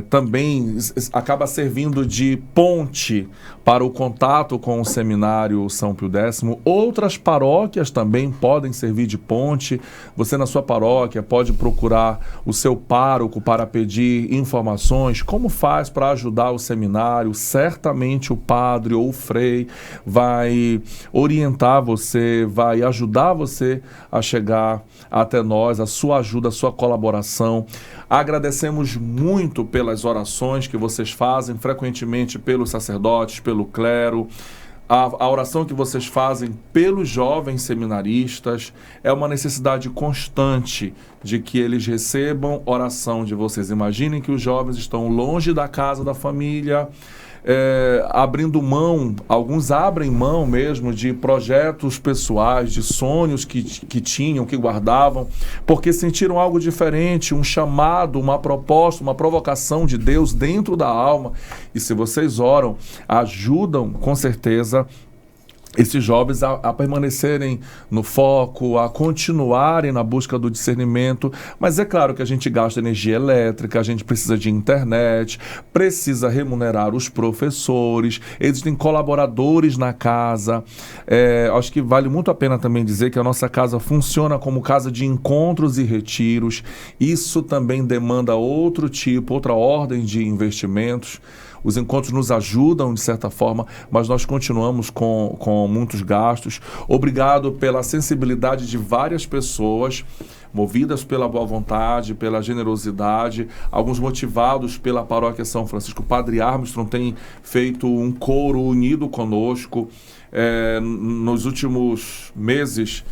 também acaba servindo de ponte para o contato com o Seminário São Pio X. Outras paróquias também podem servir de ponte. Você na sua paróquia pode procurar o seu pároco para pedir informações, como faz para ajudar o seminário. Certamente o padre ou o frei vai orientar você, vai ajudar você a chegar até nós, a sua ajuda, a sua colaboração. Agradecemos muito pelas orações que vocês fazem frequentemente pelos sacerdotes, pelo clero. A oração que vocês fazem pelos jovens seminaristas é uma necessidade constante de que eles recebam oração de vocês. Imaginem que os jovens estão longe da casa da família, abrindo mão, alguns abrem mão mesmo de projetos pessoais, de sonhos que tinham, que guardavam, porque sentiram algo diferente, um chamado, uma proposta, uma provocação de Deus dentro da alma. E se vocês oram, ajudam com certeza esses jovens a permanecerem no foco, a continuarem na busca do discernimento. Mas é claro que a gente gasta energia elétrica, a gente precisa de internet, precisa remunerar os professores, existem colaboradores na casa. Acho que vale muito a pena também dizer que a nossa casa funciona como casa de encontros e retiros. Isso também demanda outra ordem de investimentos. Os encontros nos ajudam, de certa forma, mas nós continuamos com muitos gastos. Obrigado pela sensibilidade de várias pessoas, movidas pela boa vontade, pela generosidade, alguns motivados pela Paróquia São Francisco. O Padre Armstrong tem feito um coro unido conosco. Nos últimos meses,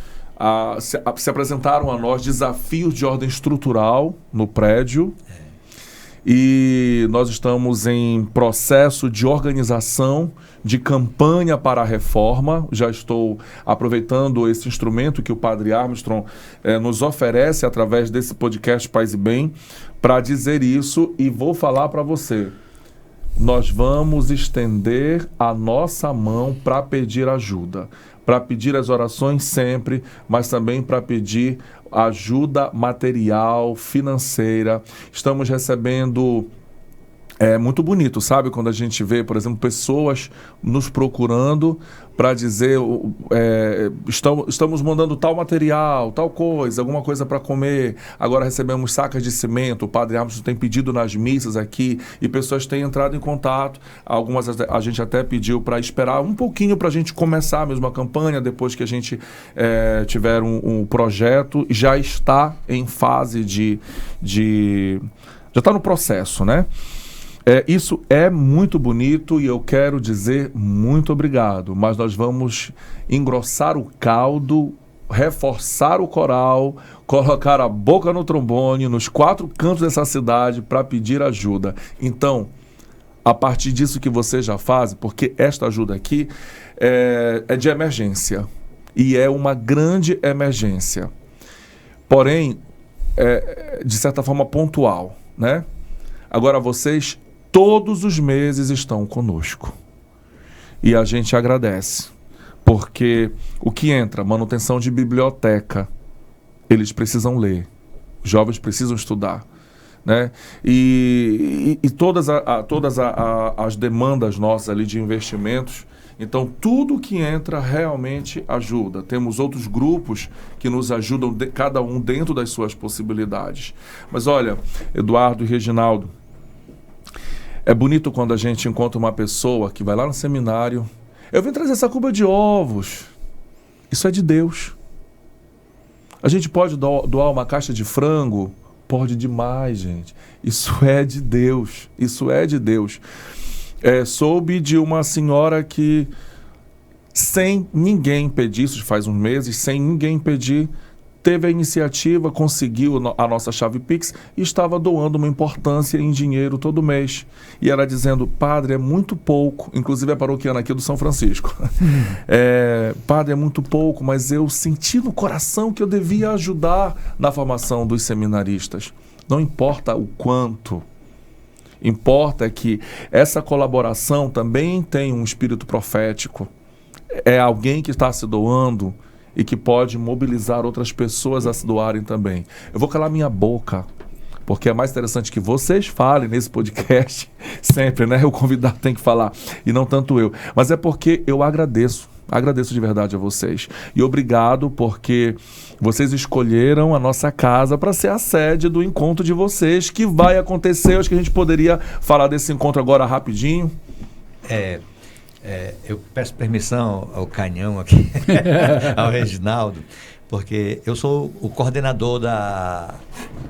se apresentaram a nós desafios de ordem estrutural no prédio. E nós estamos em processo de organização, de campanha para a reforma. Já estou aproveitando esse instrumento que o Padre Armstrong nos oferece através desse podcast Paz e Bem para dizer isso, e vou falar para você. Nós vamos estender a nossa mão para pedir ajuda, para pedir as orações sempre, mas também para pedir ajuda material, financeira. Estamos recebendo... É muito bonito, sabe? Quando a gente vê, por exemplo, pessoas nos procurando para dizer estamos mandando tal material, tal coisa, alguma coisa para comer. Agora recebemos sacas de cimento. O Padre Armstrong tem pedido nas missas aqui e pessoas têm entrado em contato. Algumas a gente até pediu para esperar um pouquinho para a gente começar mesmo a campanha, depois que a gente tiver um projeto. Já está em fase já está no processo, né? Isso é muito bonito e eu quero dizer muito obrigado, mas nós vamos engrossar o caldo, reforçar o coral, colocar a boca no trombone nos 4 cantos dessa cidade para pedir ajuda. Então, a partir disso que você já faz, porque esta ajuda aqui é de emergência e é uma grande emergência, porém, de certa forma pontual, né? Agora vocês todos os meses estão conosco. E a gente agradece. Porque o que entra? Manutenção de biblioteca. Eles precisam ler. Os jovens precisam estudar. Né? E todas as demandas nossas ali de investimentos. Então, tudo que entra realmente ajuda. Temos outros grupos que nos ajudam, cada um dentro das suas possibilidades. Mas olha, Eduardo e Reginaldo, é bonito quando a gente encontra uma pessoa que vai lá no seminário. Eu vim trazer essa cuba de ovos. Isso é de Deus. A gente pode doar uma caixa de frango? Pode demais, gente. Isso é de Deus. Isso é de Deus. Soube de uma senhora que, sem ninguém pedir, isso faz uns meses, sem ninguém pedir, teve a iniciativa, conseguiu a nossa chave Pix e estava doando uma importância em dinheiro todo mês. E ela dizendo: padre, é muito pouco, inclusive é paroquiana aqui do São Francisco. Padre, é muito pouco, mas eu senti no coração que eu devia ajudar na formação dos seminaristas. Não importa o quanto, importa que essa colaboração também tem um espírito profético. É alguém que está se doando e que pode mobilizar outras pessoas a se doarem também. Eu vou calar minha boca porque é mais interessante que vocês falem nesse podcast, sempre, né? O convidado tem que falar, e não tanto eu. Mas é porque eu agradeço de verdade a vocês. E obrigado porque vocês escolheram a nossa casa para ser a sede do encontro de vocês, que vai acontecer. Eu acho que a gente poderia falar desse encontro agora rapidinho. Eu peço permissão ao Canhão aqui, ao Reginaldo, porque eu sou o coordenador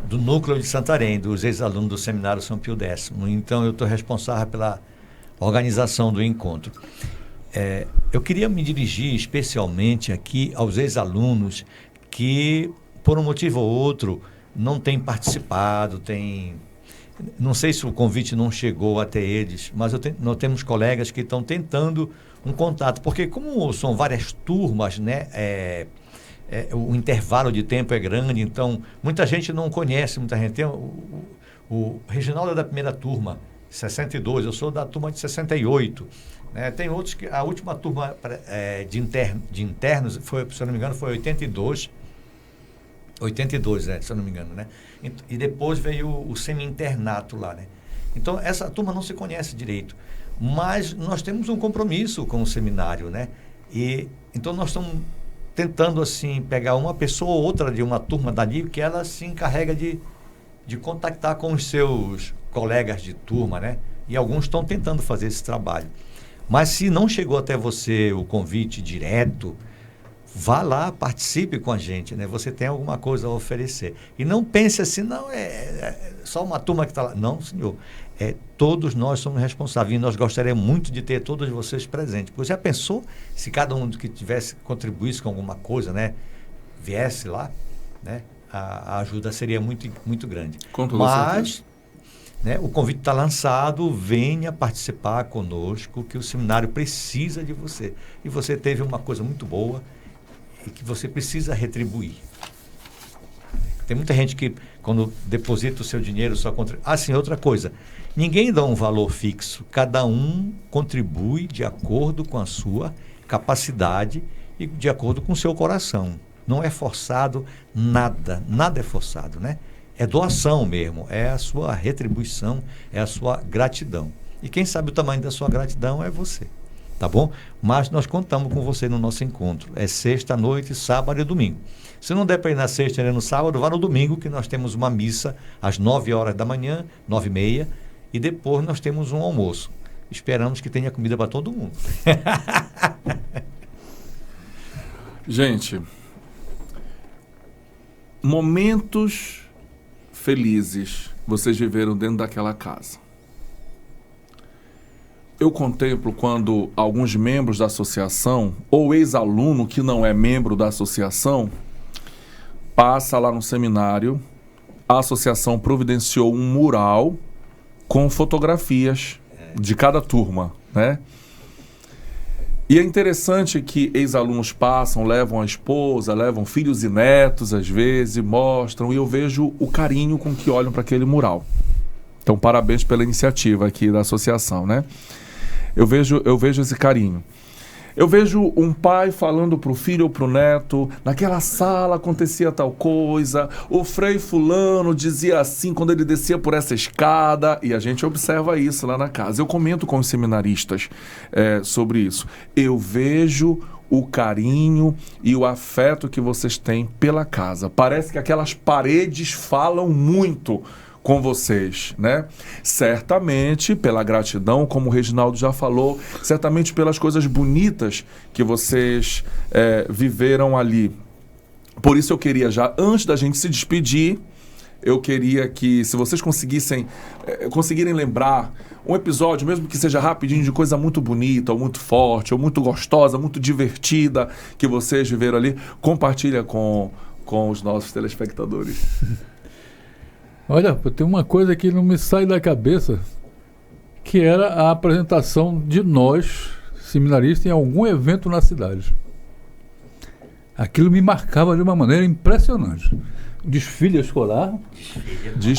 do núcleo de Santarém, dos ex-alunos do Seminário São Pio X. Então, eu estou responsável pela organização do encontro. Eu queria me dirigir especialmente aqui aos ex-alunos que, por um motivo ou outro, não têm participado, não sei se o convite não chegou até eles, mas nós temos colegas que estão tentando um contato, porque como são várias turmas, né, o intervalo de tempo é grande, então muita gente não conhece, muita gente tem o Reginaldo é da primeira turma, 62, eu sou da turma de 68, né? Tem outros que a última turma de internos foi, se eu não me engano, foi 82, se eu não me engano, né? E depois veio o semi-internato lá, né? Então, essa turma não se conhece direito, mas nós temos um compromisso com o seminário, né? E então nós estamos tentando, assim, pegar uma pessoa ou outra de uma turma dali que ela se encarrega de contactar com os seus colegas de turma, né? E alguns estão tentando fazer esse trabalho. Mas se não chegou até você o convite direto, vá lá, participe com a gente, né? Você tem alguma coisa a oferecer. E não pense assim, não, é só uma turma que está lá. Não, senhor. Todos nós somos responsáveis e nós gostaríamos muito de ter todos vocês presentes. Porque já pensou se cada um que contribuísse com alguma coisa, né? Viesse lá, né? A ajuda seria muito, muito grande. Mas, né, o convite está lançado, venha participar conosco, que o seminário precisa de você. E você teve uma coisa muito boa e que você precisa retribuir. Tem muita gente que, quando deposita o seu dinheiro, só contribui. Sim, outra coisa. Ninguém dá um valor fixo. Cada um contribui de acordo com a sua capacidade e de acordo com o seu coração. Não é forçado nada. Nada é forçado, né? É doação mesmo. É a sua retribuição, é a sua gratidão. E quem sabe o tamanho da sua gratidão é você. Tá bom? Mas nós contamos com você no nosso encontro. É sexta noite, sábado e domingo. Se não der para ir na sexta e no sábado, vá no domingo, que nós temos uma missa às 9 horas da manhã, 9h30, e depois nós temos um almoço. Esperamos que tenha comida para todo mundo. Gente, momentos felizes vocês viveram dentro daquela casa. Eu contemplo quando alguns membros da associação, ou ex-aluno que não é membro da associação, passa lá no seminário, a associação providenciou um mural com fotografias de cada turma, né? E é interessante que ex-alunos passam, levam a esposa, levam filhos e netos, às vezes, mostram, e eu vejo o carinho com que olham para aquele mural. Então, parabéns pela iniciativa aqui da associação, né? Eu vejo esse carinho. Eu vejo um pai falando para o filho ou para o neto, naquela sala acontecia tal coisa, o Frei fulano dizia assim quando ele descia por essa escada, e a gente observa isso lá na casa. Eu comento com os seminaristas sobre isso. Eu vejo o carinho e o afeto que vocês têm pela casa. Parece que aquelas paredes falam muito com vocês, né? Certamente pela gratidão, como o Reginaldo já falou, certamente pelas coisas bonitas que vocês viveram ali. Por isso eu queria já, antes da gente se despedir, eu queria que, se vocês conseguirem lembrar um episódio, mesmo que seja rapidinho, de coisa muito bonita, ou muito forte, ou muito gostosa, muito divertida, que vocês viveram ali, compartilha com os nossos telespectadores. Olha, tem uma coisa que não me sai da cabeça, que era a apresentação de nós, seminaristas, em algum evento na cidade. Aquilo me marcava de uma maneira impressionante. Desfile escolar,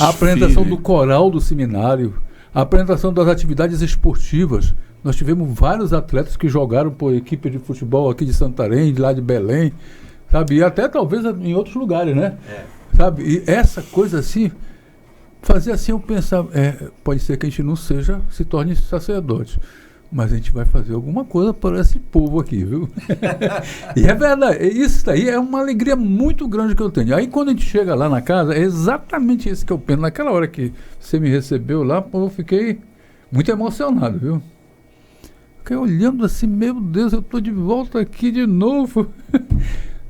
a apresentação do coral do seminário, a apresentação das atividades esportivas. Nós tivemos vários atletas que jogaram por equipe de futebol aqui de Santarém, de lá de Belém, sabe? E até talvez em outros lugares, né? Sabe? E essa coisa assim fazia assim, eu pensava, pode ser que a gente não se torne sacerdote, mas a gente vai fazer alguma coisa para esse povo aqui, viu? E é verdade, isso daí é uma alegria muito grande que eu tenho. Aí quando a gente chega lá na casa, é exatamente isso que eu penso. Naquela hora que você me recebeu lá, pô, eu fiquei muito emocionado, viu? Fiquei olhando assim, meu Deus, eu estou de volta aqui de novo.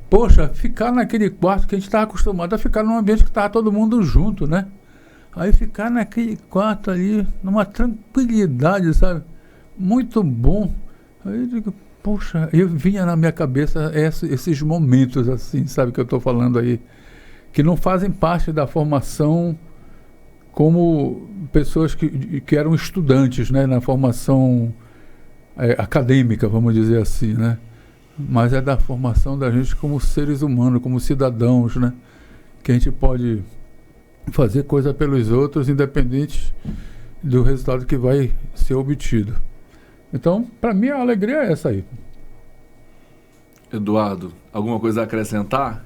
Poxa, ficar naquele quarto que a gente estava acostumado a ficar num ambiente que estava todo mundo junto, né? Aí ficar naquele quarto ali, numa tranquilidade, sabe? Muito bom. Aí eu digo, poxa, eu vinha na minha cabeça esses momentos assim, sabe, que eu estou falando aí, que não fazem parte da formação como pessoas que eram estudantes, né? Na formação acadêmica, vamos dizer assim, né? Mas é da formação da gente como seres humanos, como cidadãos, né? Que a gente pode fazer coisa pelos outros, independente do resultado que vai ser obtido. Então, para mim, a alegria é essa aí. Eduardo, alguma coisa a acrescentar?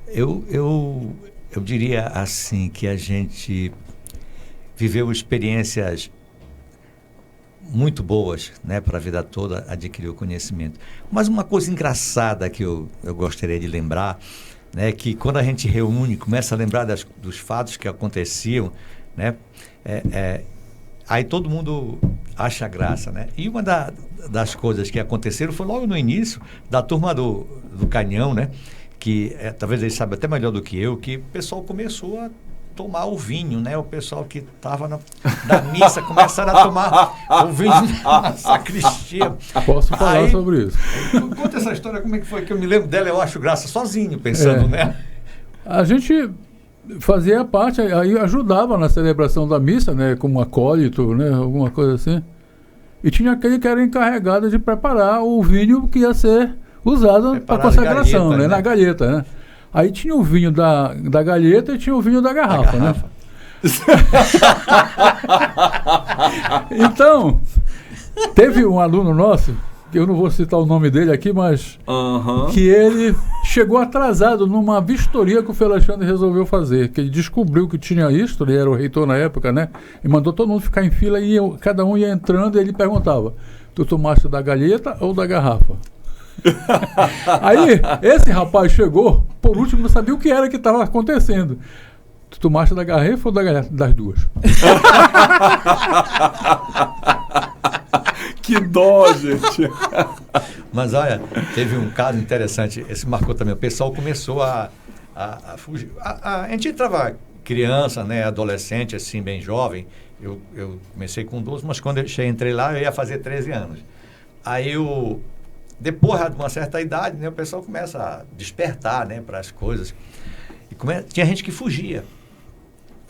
Eu diria assim que a gente viveu experiências muito boas, né, para a vida toda, adquirir o conhecimento. Mas uma coisa engraçada que eu gostaria de lembrar, né, que quando a gente reúne, começa a lembrar dos fatos que aconteciam, né, aí todo mundo acha graça, né? E uma das coisas que aconteceram foi logo no início da turma do Canhão, né, que talvez eles saibam até melhor do que eu, que o pessoal começou a tomar o vinho, né? O pessoal que estava da missa começaram a tomar o vinho na sacristia. Posso falar sobre isso. Conta essa história, como é que foi que eu me lembro dela, eu acho graça, sozinho, pensando, né? A gente fazia parte, aí ajudava na celebração da missa, né? Como acólito, né? Alguma coisa assim. E tinha aquele que era encarregado de preparar o vinho que ia ser usado para a consagração, galheta, né? Na galheta, né? Aí tinha o vinho da galheta e tinha o vinho da garrafa, né? Então, teve um aluno nosso, que eu não vou citar o nome dele aqui, mas que ele chegou atrasado numa vistoria que o Frei Alexandre resolveu fazer, que ele descobriu que tinha isto, ele era o reitor na época, né? E mandou todo mundo ficar em fila e cada um ia entrando e ele perguntava, tu tomaste da galheta ou da garrafa? Aí, esse rapaz chegou, por último, não sabia o que era que estava acontecendo. Tu tomaste da garrafa ou da galheta? Das duas. Que dó, gente. Mas olha, teve um caso interessante, esse marcou também. O pessoal começou a fugir. A gente entrava criança, né, adolescente, assim, bem jovem. Eu comecei com 12, mas quando eu entrei lá, eu ia fazer 13 anos. Aí depois de uma certa idade, né, o pessoal começa a despertar, né, para as coisas. E tinha gente que fugia.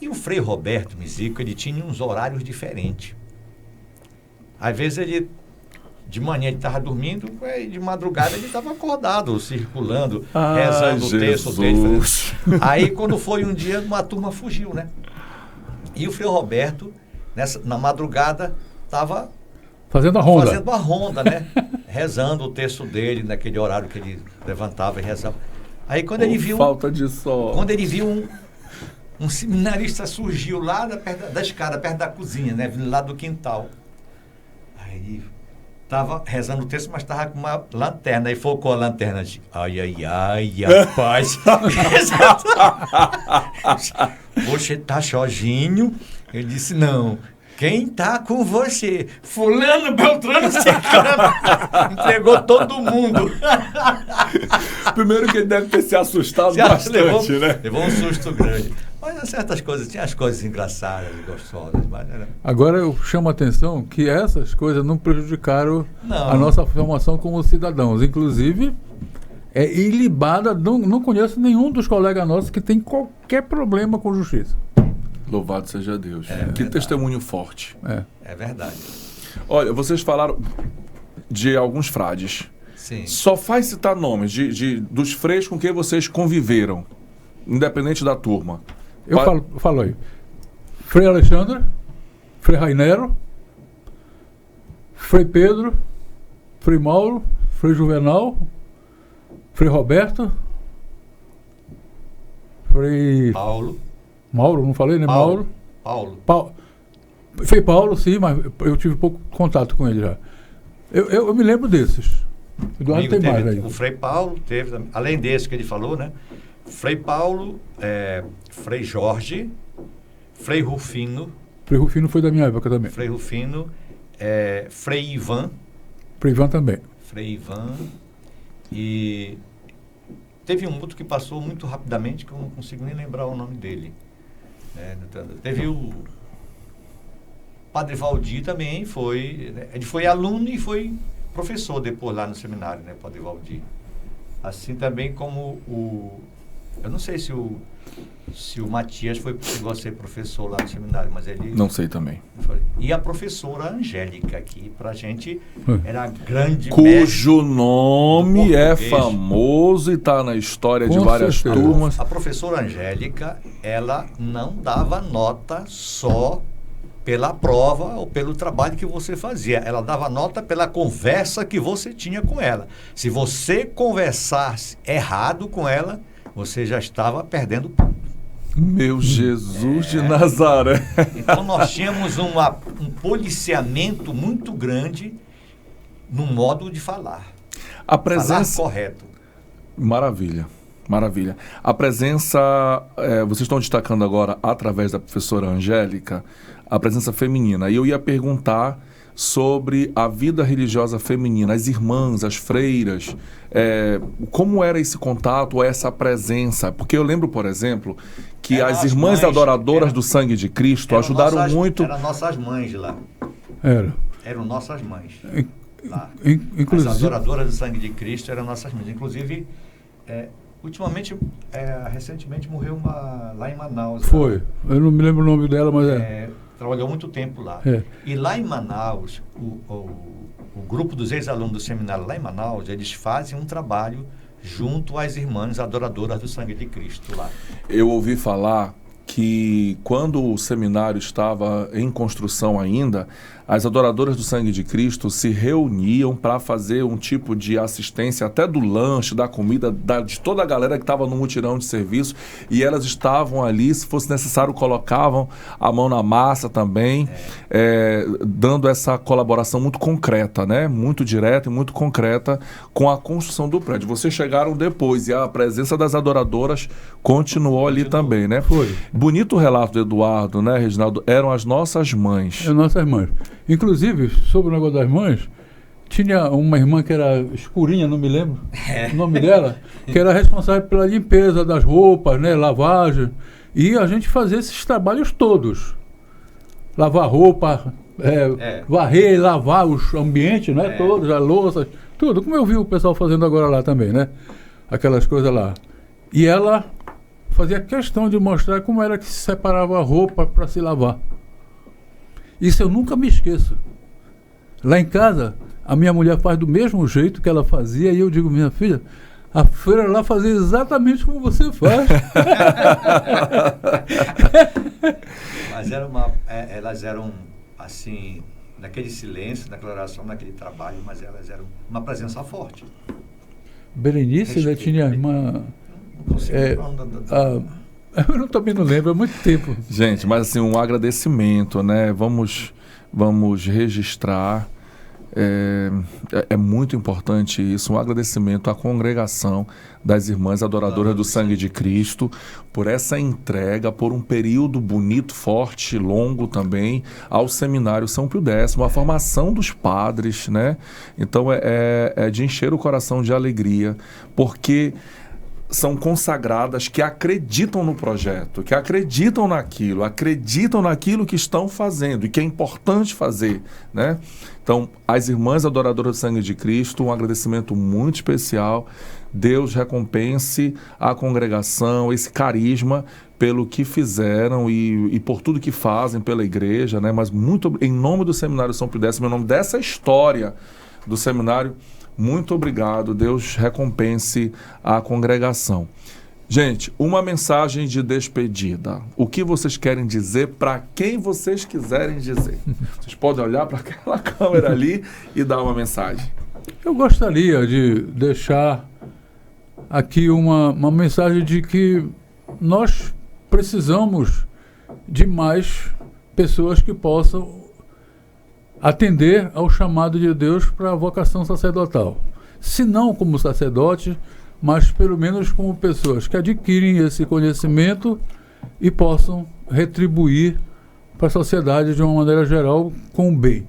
E o Frei Roberto Mizico, ele tinha uns horários diferentes. Às vezes de manhã ele estava dormindo, e de madrugada ele estava acordado, circulando, rezando o texto dele. Aí quando foi um dia, uma turma fugiu, né? E o Frei Roberto, na madrugada, estava fazendo a ronda, né? Rezando o texto dele naquele horário que ele levantava e rezava. Aí quando ele viu... Falta de sol. Quando ele viu um seminarista surgiu lá perto da escada, perto da cozinha, né? Vindo lá do quintal. Aí estava rezando o texto, mas estava com uma lanterna. Aí focou a lanterna. Ai, rapaz. Você tá sozinho? Ele disse, não. Quem tá com você? Fulano, Beltrano, Ciclano. Entregou todo mundo. Primeiro que ele deve ter se assustado bastante, né? Levou um susto grande. Mas certas coisas, tinha as coisas engraçadas e gostosas. Mas era... Agora eu chamo a atenção que essas coisas não prejudicaram a nossa formação como cidadãos. Inclusive, é ilibada, não conheço nenhum dos colegas nossos que tem qualquer problema com justiça. Louvado seja Deus. Que testemunho forte. É verdade. Olha, vocês falaram de alguns frades. Sim. Só faz citar nomes dos freis com quem vocês conviveram, independente da turma. Eu falo aí. Frei Alexandre, Frei Rainero, Frei Pedro, Frei Mauro, Frei Juvenal, Frei Roberto, Frei Paulo, Mauro, não falei, né? Paulo. Foi Paulo, sim, mas eu tive pouco contato com ele já. Eu me lembro desses. Eduardo tem mais aí. O Frei Paulo teve, além desse que ele falou, né? Frei Paulo, Frei Jorge, Frei Rufino. Frei Rufino foi da minha época também. Frei Rufino, Frei Ivan. Frei Ivan também. Frei Ivan. E teve um outro que passou muito rapidamente, que eu não consigo nem lembrar o nome dele. Teve o Padre Valdir também, ele foi aluno e foi professor depois lá no seminário, né, Padre Valdir. Assim também como eu não sei se o Matias chegou a ser professor lá no seminário, mas ele... Não sei também. E a professora Angélica, que pra gente era a grande cujo nome é famoso e está na história de várias turmas. A professora Angélica, ela não dava nota só pela prova ou pelo trabalho que você fazia. Ela dava nota pela conversa que você tinha com ela. Se você conversasse errado com ela, você já estava perdendo ponto. Meu Jesus de Nazaré. Então nós tínhamos um policiamento muito grande no modo de falar. A presença... Falar correto. Maravilha, maravilha. A presença, vocês estão destacando agora, através da professora Angélica, a presença feminina. E eu ia perguntar sobre a vida religiosa feminina, as irmãs, as freiras, como era esse contato, essa presença? Porque eu lembro, por exemplo, que as irmãs adoradoras do sangue de Cristo ajudaram muito... Eram nossas mães lá. Eram nossas mães lá. Inclusive... As adoradoras do sangue de Cristo eram nossas mães. Inclusive, recentemente morreu uma lá em Manaus. Foi. Eu não me lembro o nome dela, mas trabalhou muito tempo lá. E lá em Manaus, o grupo dos ex-alunos do seminário lá em Manaus, eles fazem um trabalho junto às irmãs adoradoras do sangue de Cristo lá. Eu ouvi falar que quando o seminário estava em construção ainda, as adoradoras do sangue de Cristo se reuniam para fazer um tipo de assistência até do lanche, da comida, de toda a galera que estava no mutirão de serviço, e elas estavam ali, se fosse necessário, colocavam a mão na massa também, dando essa colaboração muito concreta, né? Muito direta e muito concreta com a construção do prédio. Vocês chegaram depois e a presença das adoradoras continuou ali também, né? Foi. Bonito o relato do Eduardo, né, Reginaldo? Eram as nossas mães. As nossas mães. Inclusive, sobre o negócio das mães, tinha uma irmã que era escurinha, não me lembro o nome dela, que era responsável pela limpeza das roupas, né, lavagem, e a gente fazia esses trabalhos todos. Lavar roupa, varrer e lavar os ambientes, né, todos, as louças, tudo, como eu vi o pessoal fazendo agora lá também, né, aquelas coisas lá. E ela fazia questão de mostrar como era que se separava a roupa para se lavar. Isso eu nunca me esqueço. Lá em casa, a minha mulher faz do mesmo jeito que ela fazia, e eu digo, minha filha, a freira lá fazia exatamente como você faz. Mas elas eram, assim, naquele silêncio, naquela oração, naquele trabalho, mas elas eram uma presença forte. Berenice, né, tinha a irmã... Eu também não lembro, há muito tempo. Gente, mas assim, um agradecimento, né? Vamos registrar. É muito importante isso, um agradecimento à congregação das Irmãs Adoradoras do Sangue de Cristo por essa entrega, por um período bonito, forte, longo também, ao Seminário São Pio X, a formação dos padres, né? Então é de encher o coração de alegria, porque são consagradas que acreditam no projeto, que acreditam naquilo que estão fazendo e que é importante fazer, né? Então, as Irmãs Adoradoras do Sangue de Cristo, um agradecimento muito especial. Deus recompense a congregação, esse carisma pelo que fizeram e por tudo que fazem pela igreja, né? Mas muito em nome do Seminário São Pio X, em nome dessa história do seminário, muito obrigado. Deus recompense a congregação. Gente, uma mensagem de despedida. O que vocês querem dizer para quem vocês quiserem dizer? Vocês podem olhar para aquela câmera ali e dar uma mensagem. Eu gostaria de deixar aqui uma mensagem de que nós precisamos de mais pessoas que possam atender ao chamado de Deus para a vocação sacerdotal. Se não como sacerdote, mas pelo menos como pessoas que adquirem esse conhecimento e possam retribuir para a sociedade de uma maneira geral com o bem.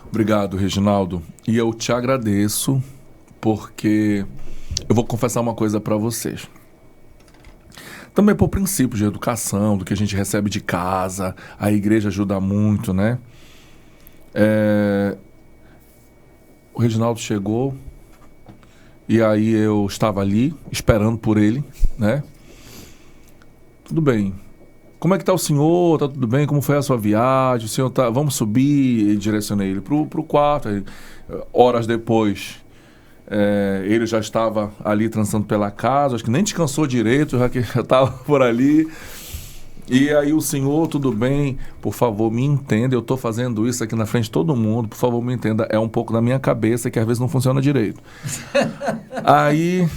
Obrigado, Reginaldo. E eu te agradeço porque eu vou confessar uma coisa para vocês. Também por princípios de educação, do que a gente recebe de casa, a igreja ajuda muito, né? O Reginaldo chegou e aí eu estava ali esperando por ele, né? Tudo bem. Como é que tá o senhor? Tá tudo bem? Como foi a sua viagem? O senhor tá... Vamos subir? E direcionei ele pro quarto. Aí, horas depois, ele já estava ali transitando pela casa. Acho que nem descansou direito, já que já estava por ali. E aí o senhor, tudo bem? Por favor, me entenda. Eu estou fazendo isso aqui na frente de todo mundo. Por favor, me entenda. É um pouco da minha cabeça que às vezes não funciona direito. Aí...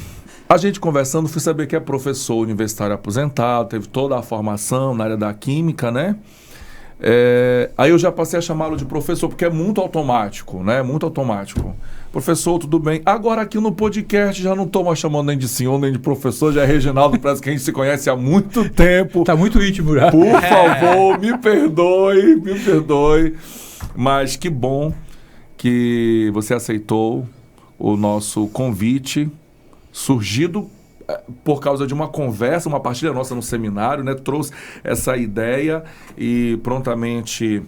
a gente conversando, fui saber que é professor universitário aposentado, teve toda a formação na área da química, né? Aí eu já passei a chamá-lo de professor, porque é muito automático, né? Muito automático. Professor, tudo bem? Agora aqui no podcast já não estou mais chamando nem de senhor, nem de professor, já é Reginaldo, parece que a gente se conhece há muito tempo. Tá muito íntimo já. Por favor, me perdoe. Mas que bom que você aceitou o nosso convite, surgido por causa de uma conversa, uma partilha nossa no seminário, né? Trouxe essa ideia e prontamente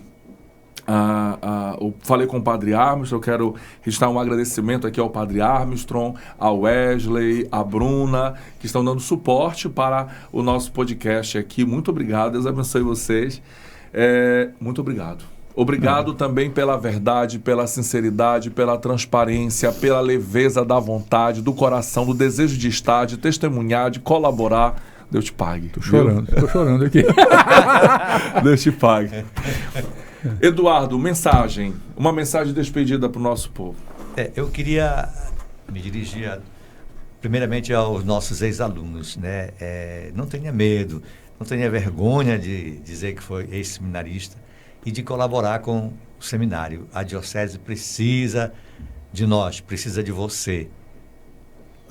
eu falei com o Padre Armstrong. Eu quero registrar um agradecimento aqui ao Padre Armstrong, ao Wesley, à Bruna, que estão dando suporte para o nosso podcast aqui. Muito obrigado, Deus abençoe vocês. Muito obrigado. Obrigado também pela verdade, pela sinceridade, pela transparência, pela leveza da vontade, do coração, do desejo de estar, de testemunhar, de colaborar. Deus te pague. Tô chorando aqui. Deus te pague. Eduardo, uma mensagem de despedida para o nosso povo. Eu queria me dirigir primeiramente aos nossos ex-alunos, né? Não tenha medo, não tenha vergonha de dizer que foi ex-seminarista e de colaborar com o seminário. A diocese precisa de nós, precisa de você.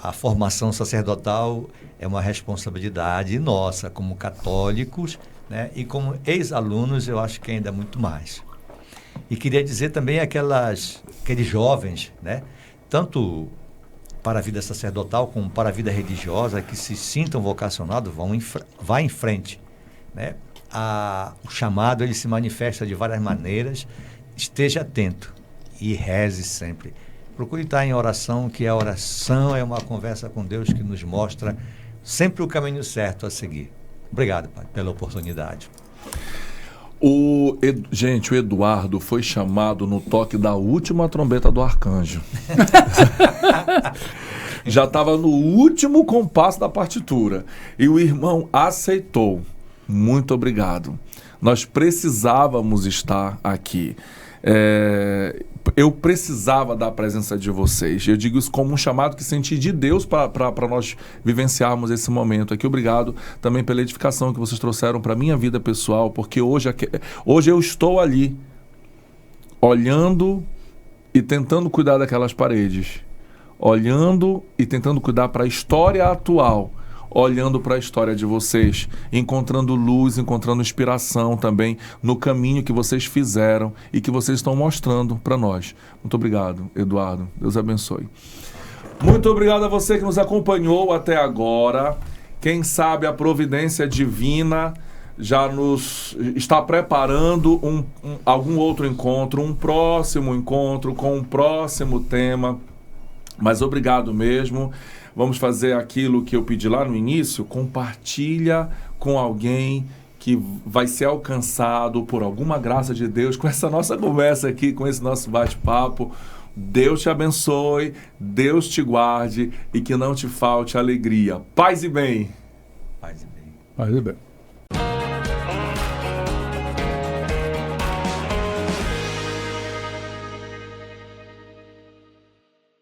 A formação sacerdotal é uma responsabilidade nossa como católicos, né? E como ex-alunos, eu acho que ainda muito mais. E queria dizer também aqueles jovens, né? Tanto para a vida sacerdotal como para a vida religiosa, que se sintam vocacionados, vá em frente, né? O chamado, ele se manifesta de várias maneiras. Esteja atento e reze sempre. Procure estar em oração, que a oração é uma conversa com Deus que nos mostra sempre o caminho certo a seguir. Obrigado, Pai, pela oportunidade. Gente, o Eduardo foi chamado no toque da última trombeta do arcanjo. Já estava no último compasso da partitura. E o irmão aceitou. Muito obrigado. Nós precisávamos estar aqui. Eu precisava da presença de vocês. Eu digo isso como um chamado que senti de Deus para nós vivenciarmos esse momento aqui. Obrigado também pela edificação que vocês trouxeram para a minha vida pessoal, porque hoje eu estou ali, olhando e tentando cuidar daquelas paredes, olhando e tentando cuidar para a história atual, olhando para a história de vocês, encontrando luz, encontrando inspiração também no caminho que vocês fizeram e que vocês estão mostrando para nós. Muito obrigado, Eduardo. Deus abençoe. Muito obrigado a você que nos acompanhou até agora. Quem sabe a providência divina já nos está preparando algum outro encontro, um próximo encontro com um próximo tema. Mas obrigado mesmo. Vamos fazer aquilo que eu pedi lá no início, compartilha com alguém que vai ser alcançado por alguma graça de Deus com essa nossa conversa aqui, com esse nosso bate-papo. Deus te abençoe, Deus te guarde e que não te falte alegria. Paz e bem. Paz e bem. Paz e bem.